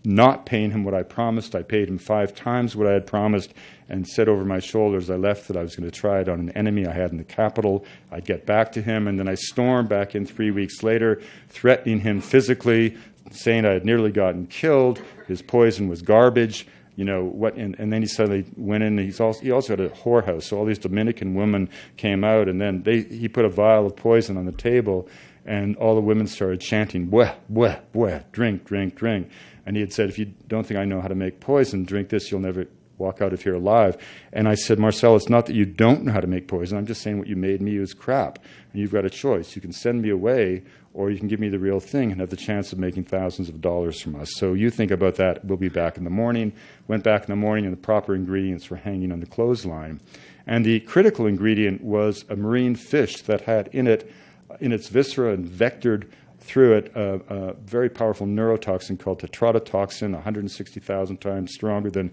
Speaker 1: not paying him what I promised, I paid him 5 times what I had promised and said over my shoulder as I left that I was going to try it on an enemy I had in the capital. I'd get back to him, and then I stormed back in 3 weeks later, threatening him physically, saying I had nearly gotten killed, his poison was garbage, you know, what? And then he suddenly went in, and he also had a whorehouse, so all these Dominican women came out, and then he put a vial of poison on the table, and all the women started chanting, "Bueh, bueh, bueh, drink, drink, drink." And he had said, if you don't think I know how to make poison, drink this, you'll never walk out of here alive. And I said, Marcel, it's not that you don't know how to make poison. I'm just saying what you made me is crap. And you've got a choice. You can send me away, or you can give me the real thing and have the chance of making thousands of dollars from us. So you think about that. We'll be back in the morning. Went back in the morning, and the proper ingredients were hanging on the clothesline. And the critical ingredient was a marine fish that had in its viscera and vectored through it a very powerful neurotoxin called tetrodotoxin, 160,000 times stronger than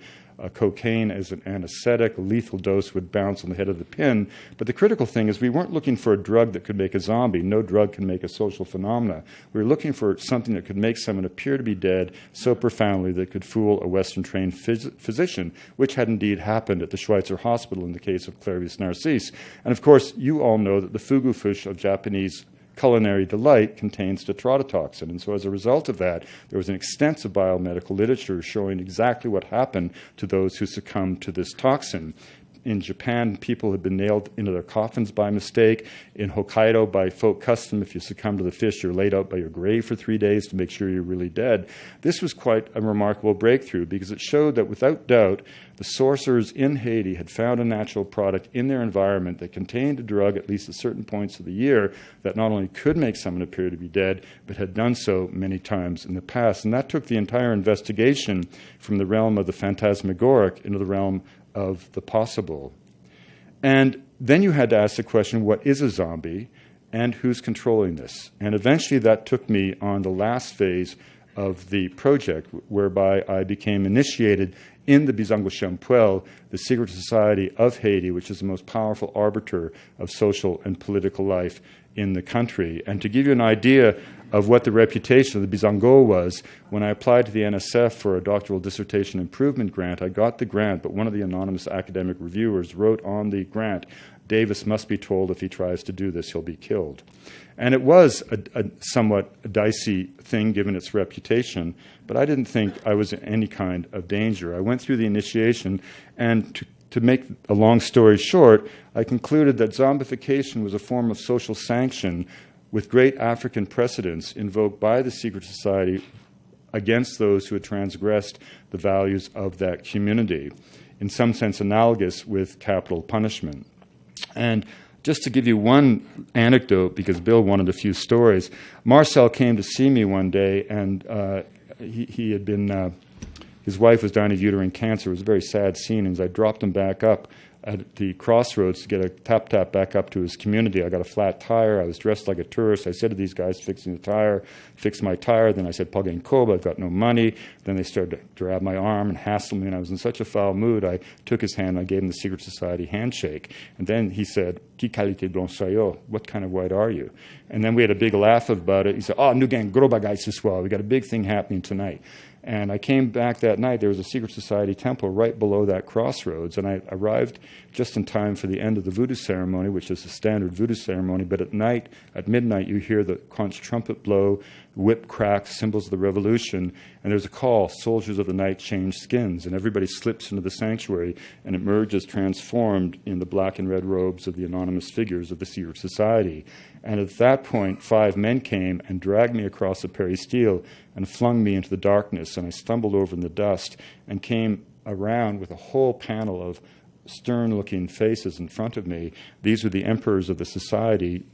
Speaker 1: cocaine as an anesthetic. A lethal dose would bounce on the head of the pin. But the critical thing is we weren't looking for a drug that could make a zombie. No drug can make a social phenomena. We were looking for something that could make someone appear to be dead so profoundly that it could fool a Western-trained physician, which had indeed happened at the Schweitzer Hospital in the case of Clarice Narcisse. And of course, you all know that the fugu fish of Japanese culinary delight contains tetrodotoxin. And so as a result of that, there was an extensive biomedical literature showing exactly what happened to those who succumbed to this toxin. In Japan, people had been nailed into their coffins by mistake. In Hokkaido, by folk custom, if you succumb to the fish, you're laid out by your grave for 3 days to make sure you're really dead. This was quite a remarkable breakthrough because it showed that without doubt, the sorcerers in Haiti had found a natural product in their environment that contained a drug, at least at certain points of the year, that not only could make someone appear to be dead, but had done so many times in the past. And that took the entire investigation from the realm of the phantasmagoric into the realm of the possible. And then you had to ask the question, what is a zombie and who's controlling this? And eventually that took me on the last phase of the project, whereby I became initiated in the Bizango Champuel, the secret society of Haiti, which is the most powerful arbiter of social and political life in the country. And to give you an idea of what the reputation of the Bizango was, when I applied to the NSF for a doctoral dissertation improvement grant, I got the grant, but one of the anonymous academic reviewers wrote on the grant, Davis must be told if he tries to do this, he'll be killed. And it was a somewhat dicey thing given its reputation, but I didn't think I was in any kind of danger. I went through the initiation, and to make a long story short, I concluded that zombification was a form of social sanction with great African precedents invoked by the secret society against those who had transgressed the values of that community, in some sense analogous with capital punishment. And just to give you one anecdote, because Bill wanted a few stories, Marcel came to see me one day, and he had been, his wife was dying of uterine cancer. It was a very sad scene, and as I dropped him back up at the crossroads to get a tap-tap back up to his community, I got a flat tire. I was dressed like a tourist. I said to these guys fixing the tire, fix my tire. Then I said, Pagin Koba, I've got no money. Then they started to grab my arm and hassle me, and I was in such a foul mood, I took his hand and I gave him the secret society handshake. And then he said, Qui qualité blanc soyo? What kind of white are you? And then we had a big laugh about it. He said, oh, nous gagne gros bagaille ce soir. We got a big thing happening tonight. And I came back that night. There was a secret society temple right below that crossroads, and I arrived just in time for the end of the voodoo ceremony, which is a standard voodoo ceremony. But at night, at midnight, you hear the conch trumpet blow, whip cracked, symbols of the revolution, and there's a call, soldiers of the night change skins, and everybody slips into the sanctuary and emerges transformed in the black and red robes of the anonymous figures of the secret society. And at that point, 5 men came and dragged me across the peristyle and flung me into the darkness, and I stumbled over in the dust and came around with a whole panel of stern-looking faces in front of me. These were the emperors of the society,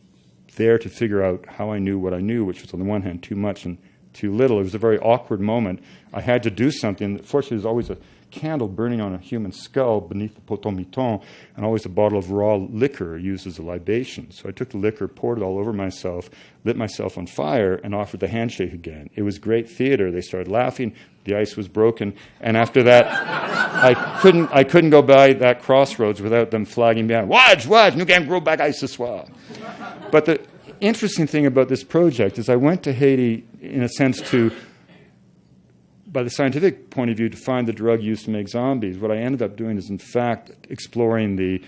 Speaker 1: there to figure out how I knew what I knew, which was on the one hand too much and too little. It was a very awkward moment. I had to do something. Fortunately, there's always a candle burning on a human skull beneath the potomiton, and always a bottle of raw liquor used as a libation. So I took the liquor, poured it all over myself, lit myself on fire, and offered the handshake again. It was great theater. They started laughing. The ice was broken. And after that, I couldn't go by that crossroads without them flagging me out. Watch, you can't grow back ice this well. But the interesting thing about this project is I went to Haiti, in a sense, by the scientific point of view, to find the drug used to make zombies. What I ended up doing is, in fact, exploring the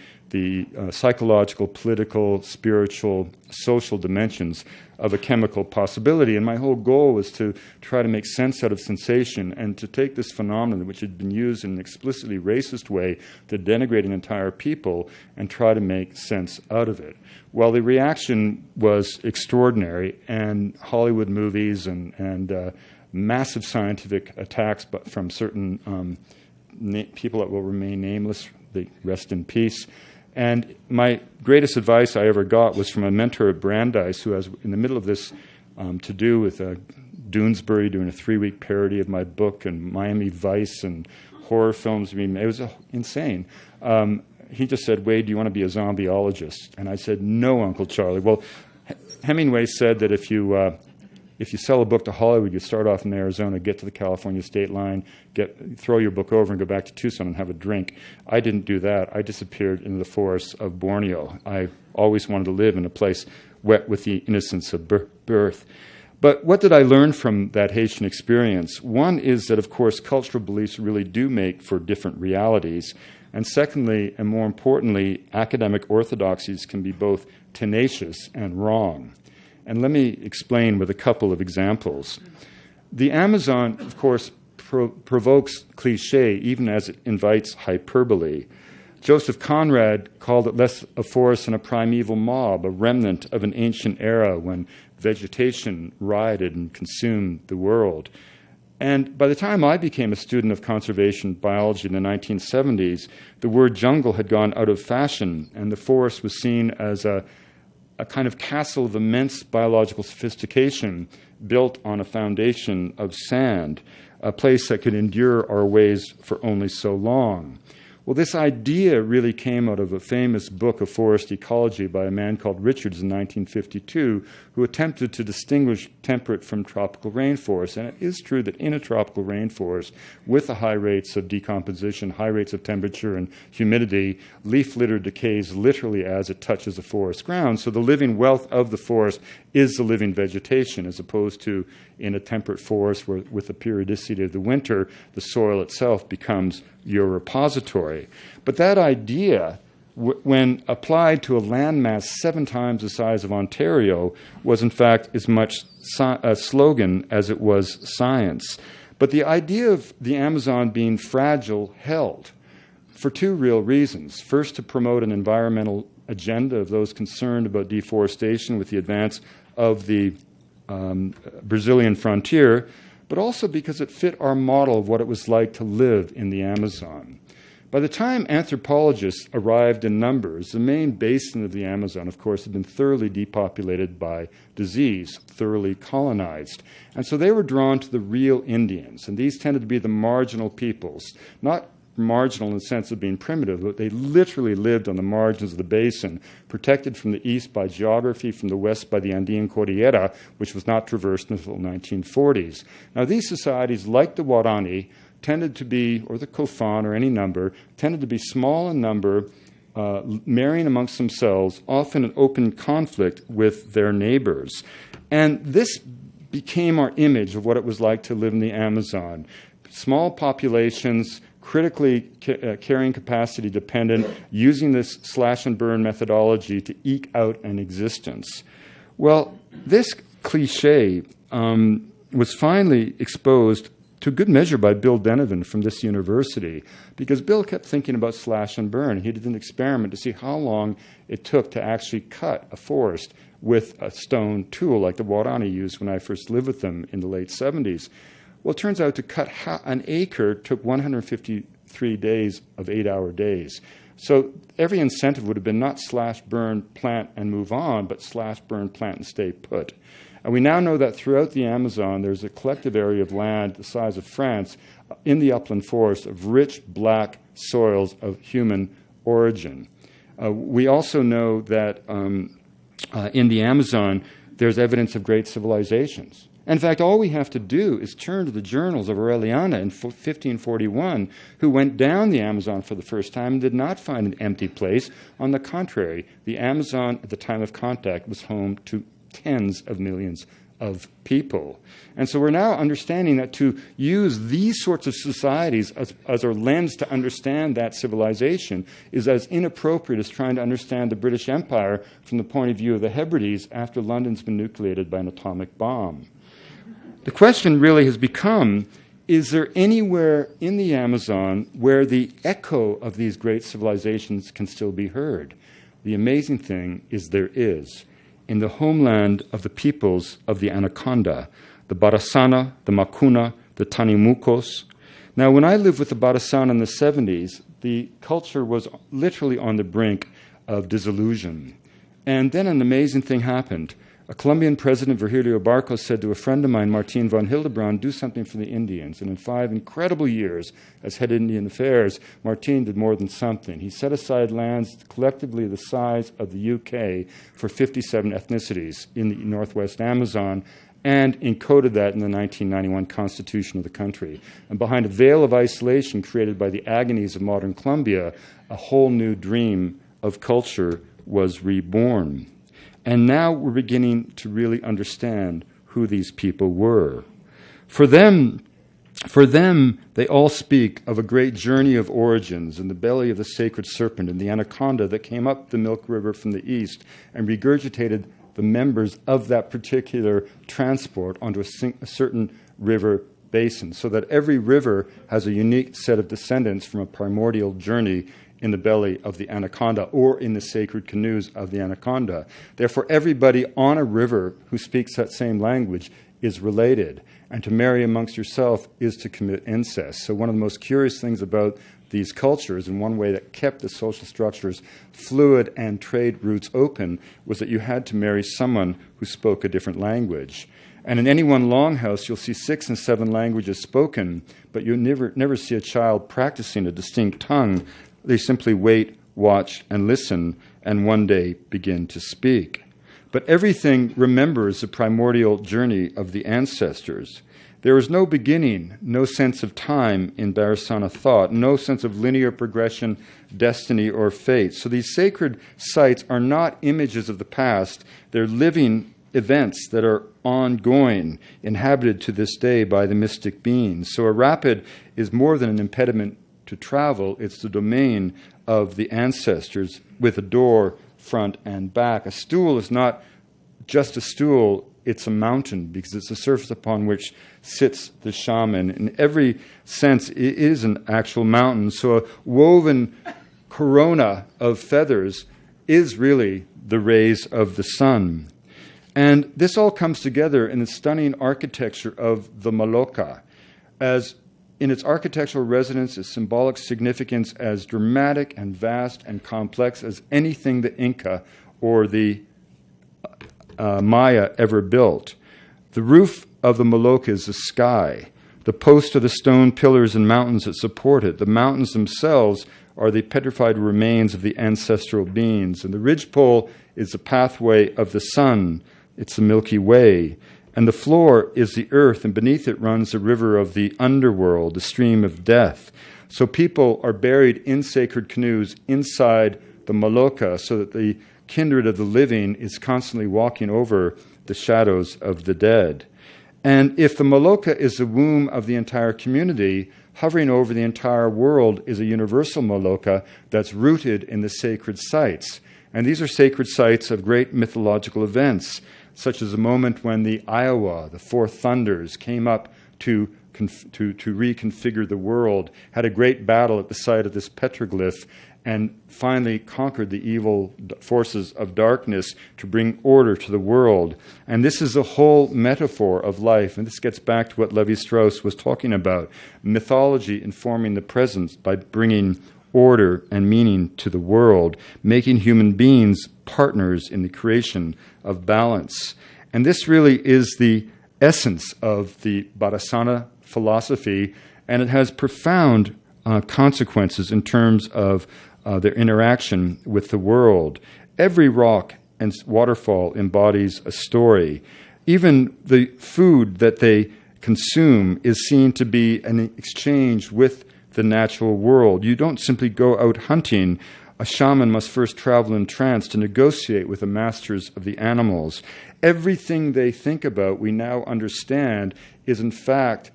Speaker 1: psychological, political, spiritual, social dimensions of a chemical possibility. And my whole goal was to try to make sense out of sensation and to take this phenomenon, which had been used in an explicitly racist way to denigrate an entire people, and try to make sense out of it. Well, the reaction was extraordinary, and Hollywood movies and massive scientific attacks from certain people that will remain nameless, they rest in peace. And my greatest advice I ever got was from a mentor at Brandeis, who was in the middle of this to do with Doonesbury doing a 3-week parody of my book, and Miami Vice and horror films. I mean, it was insane. He just said, "Wade, do you want to be a zombieologist?" And I said, "No, Uncle Charlie." Well, Hemingway said that if you sell a book to Hollywood, you start off in Arizona, get to the California state line, throw your book over and go back to Tucson and have a drink. I didn't do that. I disappeared into the forests of Borneo. I always wanted to live in a place wet with the innocence of birth. But what did I learn from that Haitian experience? One is that, of course, cultural beliefs really do make for different realities. And secondly, and more importantly, academic orthodoxies can be both tenacious and wrong. And let me explain with a couple of examples. The Amazon, of course, provokes cliché even as it invites hyperbole. Joseph Conrad called it less a forest than a primeval mob, a remnant of an ancient era when vegetation rioted and consumed the world. And by the time I became a student of conservation biology in the 1970s, the word jungle had gone out of fashion, and the forest was seen as a kind of castle of immense biological sophistication built on a foundation of sand, a place that could endure our ways for only so long. Well, this idea really came out of a famous book of forest ecology by a man called Richards in 1952, who attempted to distinguish temperate from tropical rainforests. And it is true that in a tropical rainforest, with the high rates of decomposition, high rates of temperature and humidity, leaf litter decays literally as it touches the forest ground. So the living wealth of the forest is the living vegetation, as opposed to in a temperate forest where, with the periodicity of the winter, the soil itself becomes your repository. But that idea, when applied to a landmass 7 times the size of Ontario, was in fact as much a slogan as it was science. But the idea of the Amazon being fragile held for 2 real reasons. First, to promote an environmental agenda of those concerned about deforestation with the advance of the Brazilian frontier, but also because it fit our model of what it was like to live in the Amazon. By the time anthropologists arrived in numbers, the main basin of the Amazon, of course, had been thoroughly depopulated by disease, thoroughly colonized. And so they were drawn to the real Indians, and these tended to be the marginal peoples, not marginal in the sense of being primitive, but they literally lived on the margins of the basin, protected from the east by geography, from the west by the Andean Cordillera, which was not traversed until the 1940s. Now, these societies, like the Guarani, tended to be, or the Kofan or any number, tended to be small in number, marrying amongst themselves, often in open conflict with their neighbors. And this became our image of what it was like to live in the Amazon. Small populations, critically carrying capacity dependent, using this slash and burn methodology to eke out an existence. Well, this cliche was finally exposed to good measure by Bill Denovan from this university, because Bill kept thinking about slash and burn. He did an experiment to see how long it took to actually cut a forest with a stone tool like the Waorani used when I first lived with them in the late 70s. Well, it turns out to cut an acre took 153 days of 8-hour days. So every incentive would have been not slash, burn, plant, and move on, but slash, burn, plant, and stay put. And we now know that throughout the Amazon, there's a collective area of land the size of France in the upland forest of rich black soils of human origin. We also know that in the Amazon, there's evidence of great civilizations. In fact, all we have to do is turn to the journals of Aureliana in 1541, who went down the Amazon for the first time and did not find an empty place. On the contrary, the Amazon at the time of contact was home to tens of millions of people. And so we're now understanding that to use these sorts of societies as our lens to understand that civilization is as inappropriate as trying to understand the British Empire from the point of view of the Hebrides after London's been nucleated by an atomic bomb. The question really has become, is there anywhere in the Amazon where the echo of these great civilizations can still be heard? The amazing thing is there is. In the homeland of the peoples of the Anaconda, the Barasana, the Makuna, the Tanimukos. Now, when I lived with the Barasana in the 70s, the culture was literally on the brink of dissolution. And then an amazing thing happened. A Colombian president, Virgilio Barcos, said to a friend of mine, Martin von Hildebrand, do something for the Indians. And in 5 incredible years as head of Indian Affairs, Martin did more than something. He set aside lands collectively the size of the UK for 57 ethnicities in the northwest Amazon and encoded that in the 1991 Constitution of the country. And behind a veil of isolation created by the agonies of modern Colombia, a whole new dream of culture was reborn. And now we're beginning to really understand who these people were. For them, they all speak of a great journey of origins in the belly of the sacred serpent and the anaconda that came up the Milk River from the east and regurgitated the members of that particular transport onto a certain river basin, so that every river has a unique set of descendants from a primordial journey in the belly of the anaconda or in the sacred canoes of the anaconda. Therefore, everybody on a river who speaks that same language is related. And to marry amongst yourself is to commit incest. So one of the most curious things about these cultures, and one way that kept the social structures fluid and trade routes open, was that you had to marry someone who spoke a different language. And in any one longhouse, you'll see 6 and 7 languages spoken, but you never see a child practicing a distinct tongue. They simply wait, watch, and listen, and one day begin to speak. But everything remembers the primordial journey of the ancestors. There is no beginning, no sense of time in Barasana thought, no sense of linear progression, destiny, or fate. So these sacred sites are not images of the past. They're living events that are ongoing, inhabited to this day by the mystic beings. So a rapid is more than an impediment to travel. It's the domain of the ancestors with a door, front, and back. A stool is not just a stool, it's a mountain because it's the surface upon which sits the shaman. In every sense, it is an actual mountain. So a woven corona of feathers is really the rays of the sun. And this all comes together in the stunning architecture of the Maloca, as in its architectural resonance, its symbolic significance, as dramatic and vast and complex as anything the Inca or the Maya ever built. The roof of the Maloca is the sky. The posts are the stone pillars and mountains that support it. The mountains themselves are the petrified remains of the ancestral beings. And the ridgepole is the pathway of the sun. It's the Milky Way. And the floor is the earth, and beneath it runs the river of the underworld, the stream of death. So people are buried in sacred canoes inside the Maloca so that the kindred of the living is constantly walking over the shadows of the dead. And if the Maloca is the womb of the entire community, hovering over the entire world is a universal Maloca that's rooted in the sacred sites. And these are sacred sites of great mythological events. such as a moment when the Iowa, the four thunders, came up to reconfigure the world, had a great battle at the site of this petroglyph, and finally conquered the evil forces of darkness to bring order to the world. And this is a whole metaphor of life, and this gets back to what Levi-Strauss was talking about, mythology informing the present by bringing order and meaning to the world, making human beings partners in the creation of balance. And this really is the essence of the Bhattacana philosophy, and it has profound consequences in terms of their interaction with the world. Every rock and waterfall embodies a story. Even the food that they consume is seen to be an exchange with the natural world. You don't simply go out hunting. A shaman must first travel in trance to negotiate with the masters of the animals. Everything they think about, we now understand, is in fact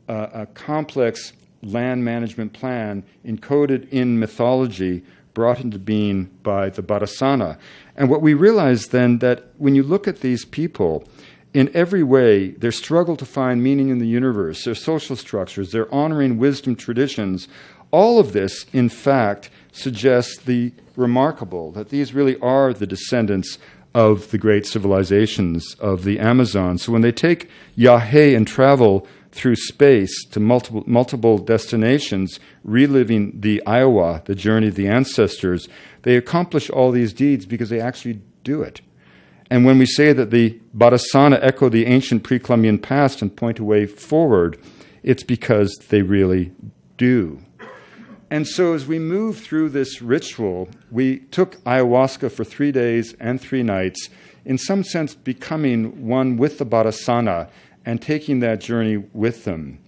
Speaker 1: a complex land management plan encoded in mythology, brought into being by the Bhattacana. And what we realize then, that when you look at these people, in every way, their struggle to find meaning in the universe, their social structures, their honoring wisdom traditions, all of this, in fact, suggests the remarkable, that these really are the descendants of the great civilizations of the Amazon. So when they take Yahe and travel through space to multiple destinations, reliving the Iowa, the journey of the ancestors, they accomplish all these deeds because they actually do it. And when we say that the Bhattacana echo the ancient pre-Columbian past and point a way forward, it's because they really do. And so as we move through this ritual, we took ayahuasca for 3 days and 3 nights, in some sense becoming one with the Bhattacana and taking that journey with them.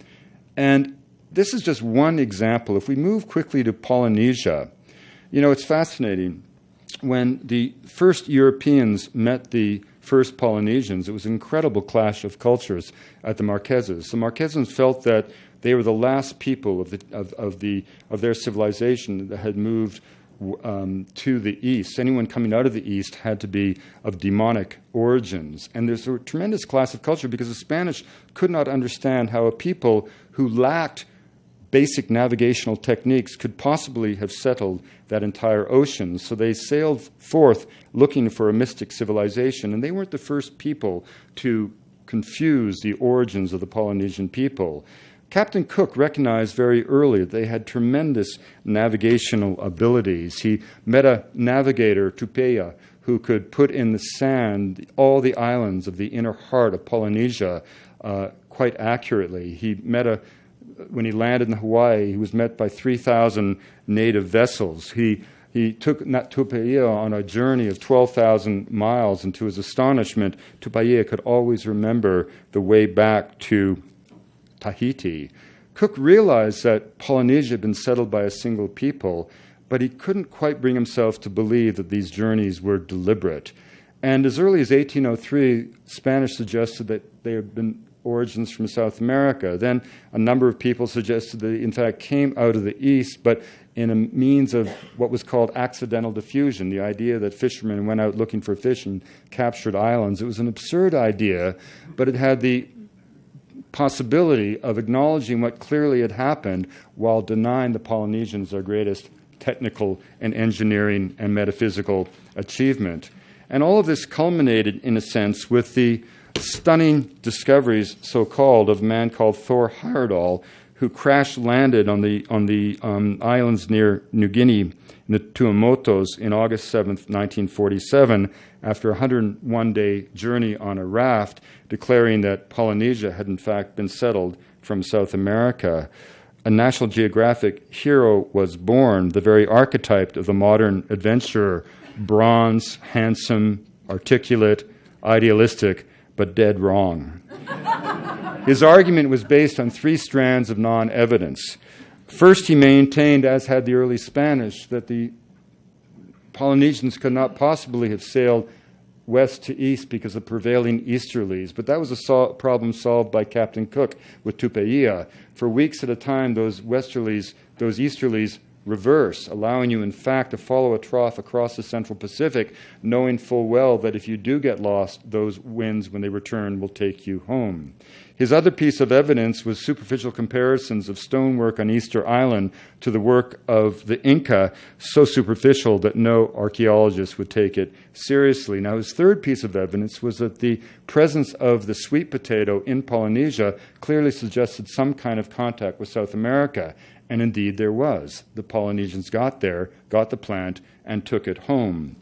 Speaker 1: And this is just one example. If we move quickly to Polynesia, it's fascinating. When the first Europeans met the first Polynesians, it was an incredible clash of cultures at the Marquesas. The Marquesans felt that they were the last people of their civilization that had moved to the east. Anyone coming out of the east had to be of demonic origins. And there's a tremendous clash of culture because the Spanish could not understand how a people who lacked basic navigational techniques could possibly have settled that entire ocean. So they sailed forth looking for a mystic civilization, and they weren't the first people to confuse the origins of the Polynesian people. Captain Cook recognized very early that they had tremendous navigational abilities. He met a navigator, Tupeia, who could put in the sand all the islands of the inner heart of Polynesia quite accurately. When he landed in Hawaii, he was met by 3,000 native vessels. He took Tupeia on a journey of 12,000 miles, and to his astonishment, Tupeia could always remember the way back to Tahiti. Cook realized that Polynesia had been settled by a single people, but he couldn't quite bring himself to believe that these journeys were deliberate. And as early as 1803, Spanish suggested that they had been origins from South America. Then a number of people suggested they, in fact, came out of the east, but in a means of what was called accidental diffusion, the idea that fishermen went out looking for fish and captured islands. It was an absurd idea, but it had the possibility of acknowledging what clearly had happened while denying the Polynesians their greatest technical and engineering and metaphysical achievement. And all of this culminated, in a sense, with the stunning discoveries, so-called, of a man called Thor Heyerdahl, who crash-landed on the islands near New Guinea, in the Tuamotus, in August 7th, 1947, after a 101-day journey on a raft, declaring that Polynesia had in fact been settled from South America. A National Geographic hero was born, the very archetype of the modern adventurer, bronze, handsome, articulate, idealistic, but dead wrong. His argument was based on 3 strands of non-evidence. First, he maintained, as had the early Spanish, that the Polynesians could not possibly have sailed west to east because of prevailing easterlies. But that was a problem solved by Captain Cook with Tupeia. For weeks at a time, those easterlies reverse, allowing you, in fact, to follow a trough across the Central Pacific, knowing full well that if you do get lost, those winds, when they return, will take you home. His other piece of evidence was superficial comparisons of stonework on Easter Island to the work of the Inca, so superficial that no archaeologist would take it seriously. Now, his third piece of evidence was that the presence of the sweet potato in Polynesia clearly suggested some kind of contact with South America. And indeed there was. The Polynesians got there, got the plant, and took it home.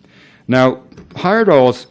Speaker 1: Now, Heyerdahl's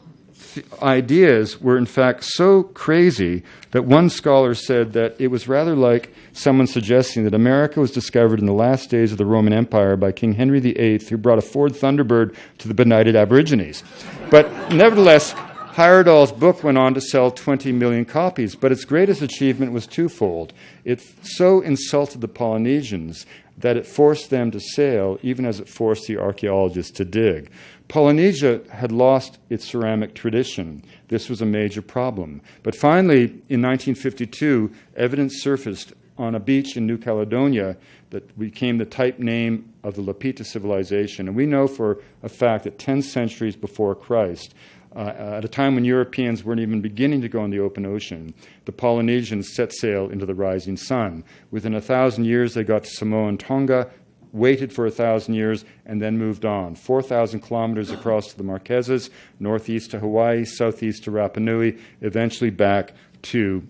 Speaker 1: ideas were in fact so crazy that one scholar said that it was rather like someone suggesting that America was discovered in the last days of the Roman Empire by King Henry VIII, who brought a Ford Thunderbird to the benighted Aborigines. But nevertheless, Heyerdahl's book went on to sell 20 million copies, but its greatest achievement was twofold. It so insulted the Polynesians that it forced them to sail, even as it forced the archaeologists to dig. Polynesia had lost its ceramic tradition. This was a major problem. But finally, in 1952, evidence surfaced on a beach in New Caledonia that became the type name of the Lapita civilization. And we know for a fact that 10 centuries before Christ, at a time when Europeans weren't even beginning to go in the open ocean, the Polynesians set sail into the rising sun. Within 1,000 years, they got to Samoa and Tonga, waited for 1,000 years, and then moved on. 4,000 kilometers across to the Marquesas, northeast to Hawaii, southeast to Rapa Nui, eventually back to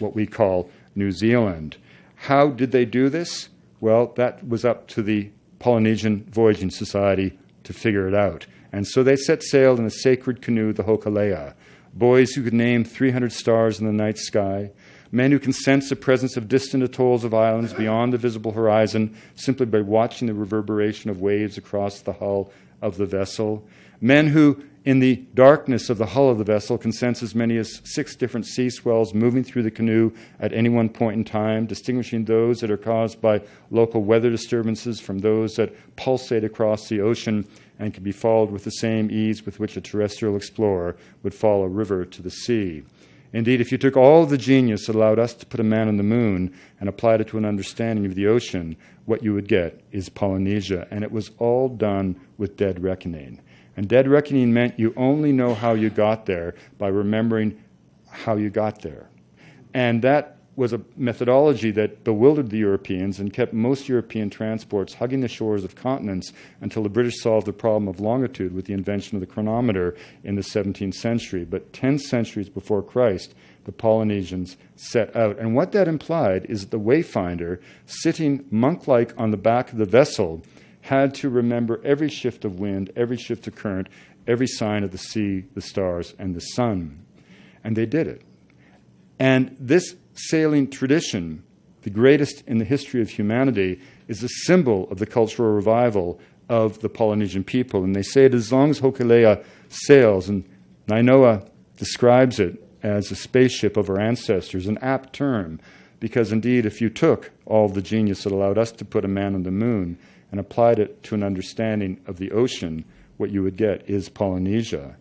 Speaker 1: what we call New Zealand. How did they do this? Well, that was up to the Polynesian Voyaging Society to figure it out. And so they set sail in a sacred canoe, the Hokulea. Boys who could name 300 stars in the night sky, men who can sense the presence of distant atolls of islands beyond the visible horizon simply by watching the reverberation of waves across the hull of the vessel, men who, in the darkness of the hull of the vessel, can sense as many as 6 different sea swells moving through the canoe at any one point in time, distinguishing those that are caused by local weather disturbances from those that pulsate across the ocean and can be followed with the same ease with which a terrestrial explorer would follow a river to the sea. Indeed, if you took all the genius that allowed us to put a man on the moon and applied it to an understanding of the ocean, what you would get is Polynesia. And it was all done with dead reckoning. And dead reckoning meant you only know how you got there by remembering how you got there. And that was a methodology that bewildered the Europeans and kept most European transports hugging the shores of continents until the British solved the problem of longitude with the invention of the chronometer in the 17th century. But 10 centuries before Christ, the Polynesians set out. And what that implied is that the wayfinder, sitting monk-like on the back of the vessel, had to remember every shift of wind, every shift of current, every sign of the sea, the stars, and the sun. And they did it. And this sailing tradition, the greatest in the history of humanity, is a symbol of the cultural revival of the Polynesian people. And they say that as long as Hokulea sails, and Nainoa describes it as a spaceship of our ancestors, an apt term, because indeed if you took all the genius that allowed us to put a man on the moon and applied it to an understanding of the ocean, what you would get is Polynesia.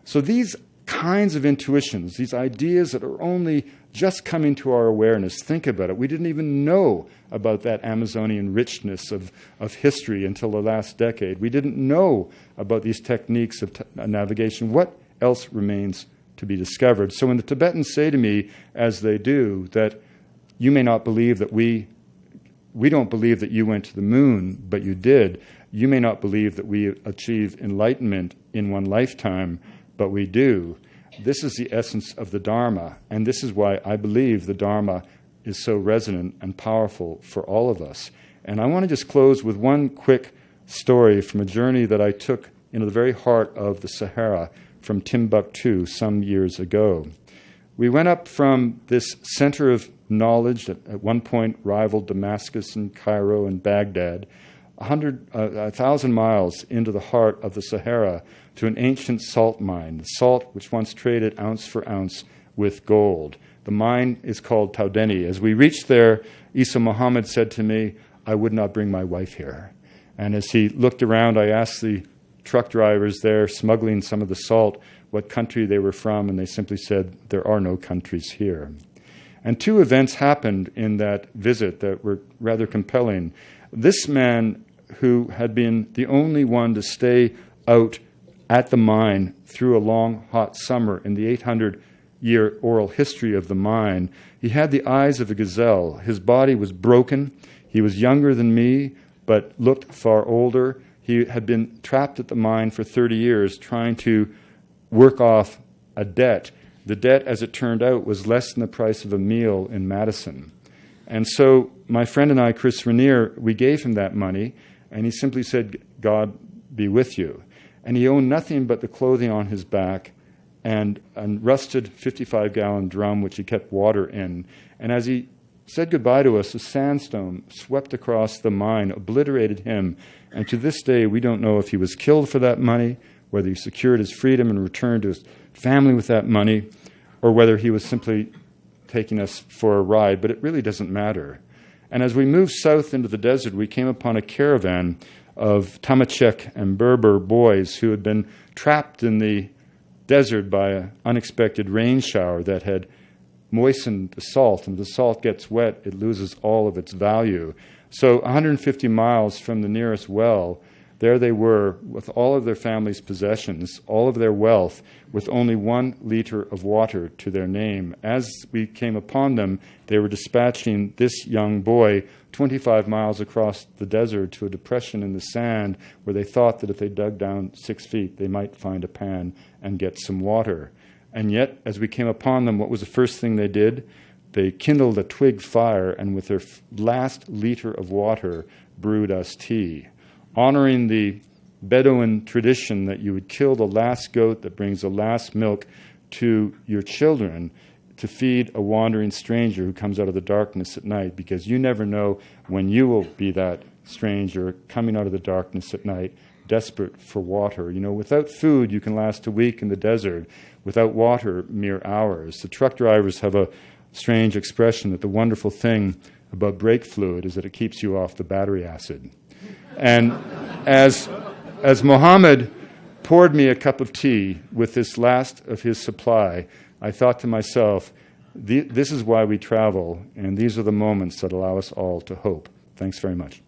Speaker 1: So these kinds of intuitions, these ideas that are only just coming to our awareness, think about it. We didn't even know about that Amazonian richness of history until the last decade. We didn't know about these techniques of navigation. What else remains to be discovered? So when the Tibetans say to me, as they do, that you may not believe that we don't believe that you went to the moon, but you did. You may not believe that we achieve enlightenment in one lifetime, but we do. This is the essence of the Dharma, and this is why I believe the Dharma is so resonant and powerful for all of us. And I want to just close with one quick story from a journey that I took into the very heart of the Sahara from Timbuktu some years ago. We went up from this center of knowledge that at one point rivaled Damascus and Cairo and Baghdad, 1,000 miles into the heart of the Sahara to an ancient salt mine, the salt which once traded ounce for ounce with gold. The mine is called Taudeni. As we reached there, Isa Muhammad said to me, "I would not bring my wife here." And as he looked around, I asked the truck drivers there smuggling some of the salt what country they were from, and they simply said, "There are no countries here." And 2 events happened in that visit that were rather compelling. This man who had been the only one to stay out at the mine through a long, hot summer in the 800-year oral history of the mine. He had the eyes of a gazelle. His body was broken. He was younger than me, but looked far older. He had been trapped at the mine for 30 years trying to work off a debt. The debt, as it turned out, was less than the price of a meal in Madison. And so my friend and I, Chris Rainier, we gave him that money, and he simply said, God be with you. And he owned nothing but the clothing on his back and a rusted 55-gallon drum which he kept water in. And as he said goodbye to us, a sandstorm swept across the mine, obliterated him. And to this day, we don't know if he was killed for that money, whether he secured his freedom and returned to his family with that money, or whether he was simply taking us for a ride, but it really doesn't matter. And as we moved south into the desert, we came upon a caravan of Tamachek and Berber boys who had been trapped in the desert by an unexpected rain shower that had moistened the salt, and if the salt gets wet, it loses all of its value. So 150 miles from the nearest well, there they were with all of their family's possessions, all of their wealth, with only 1 liter of water to their name. As we came upon them, they were dispatching this young boy 25 miles across the desert to a depression in the sand where they thought that if they dug down 6 feet, they might find a pan and get some water. And yet, as we came upon them, what was the first thing they did? They kindled a twig fire and with their last liter of water brewed us tea, honoring the Bedouin tradition that you would kill the last goat that brings the last milk to your children to feed a wandering stranger who comes out of the darkness at night, because you never know when you will be that stranger coming out of the darkness at night, desperate for water. You know, without food, you can last a week in the desert. Without water, mere hours. The truck drivers have a strange expression that the wonderful thing about brake fluid is that it keeps you off the battery acid. And as Muhammad poured me a cup of tea with this last of his supply, I thought to myself, this is why we travel, and these are the moments that allow us all to hope. Thanks very much.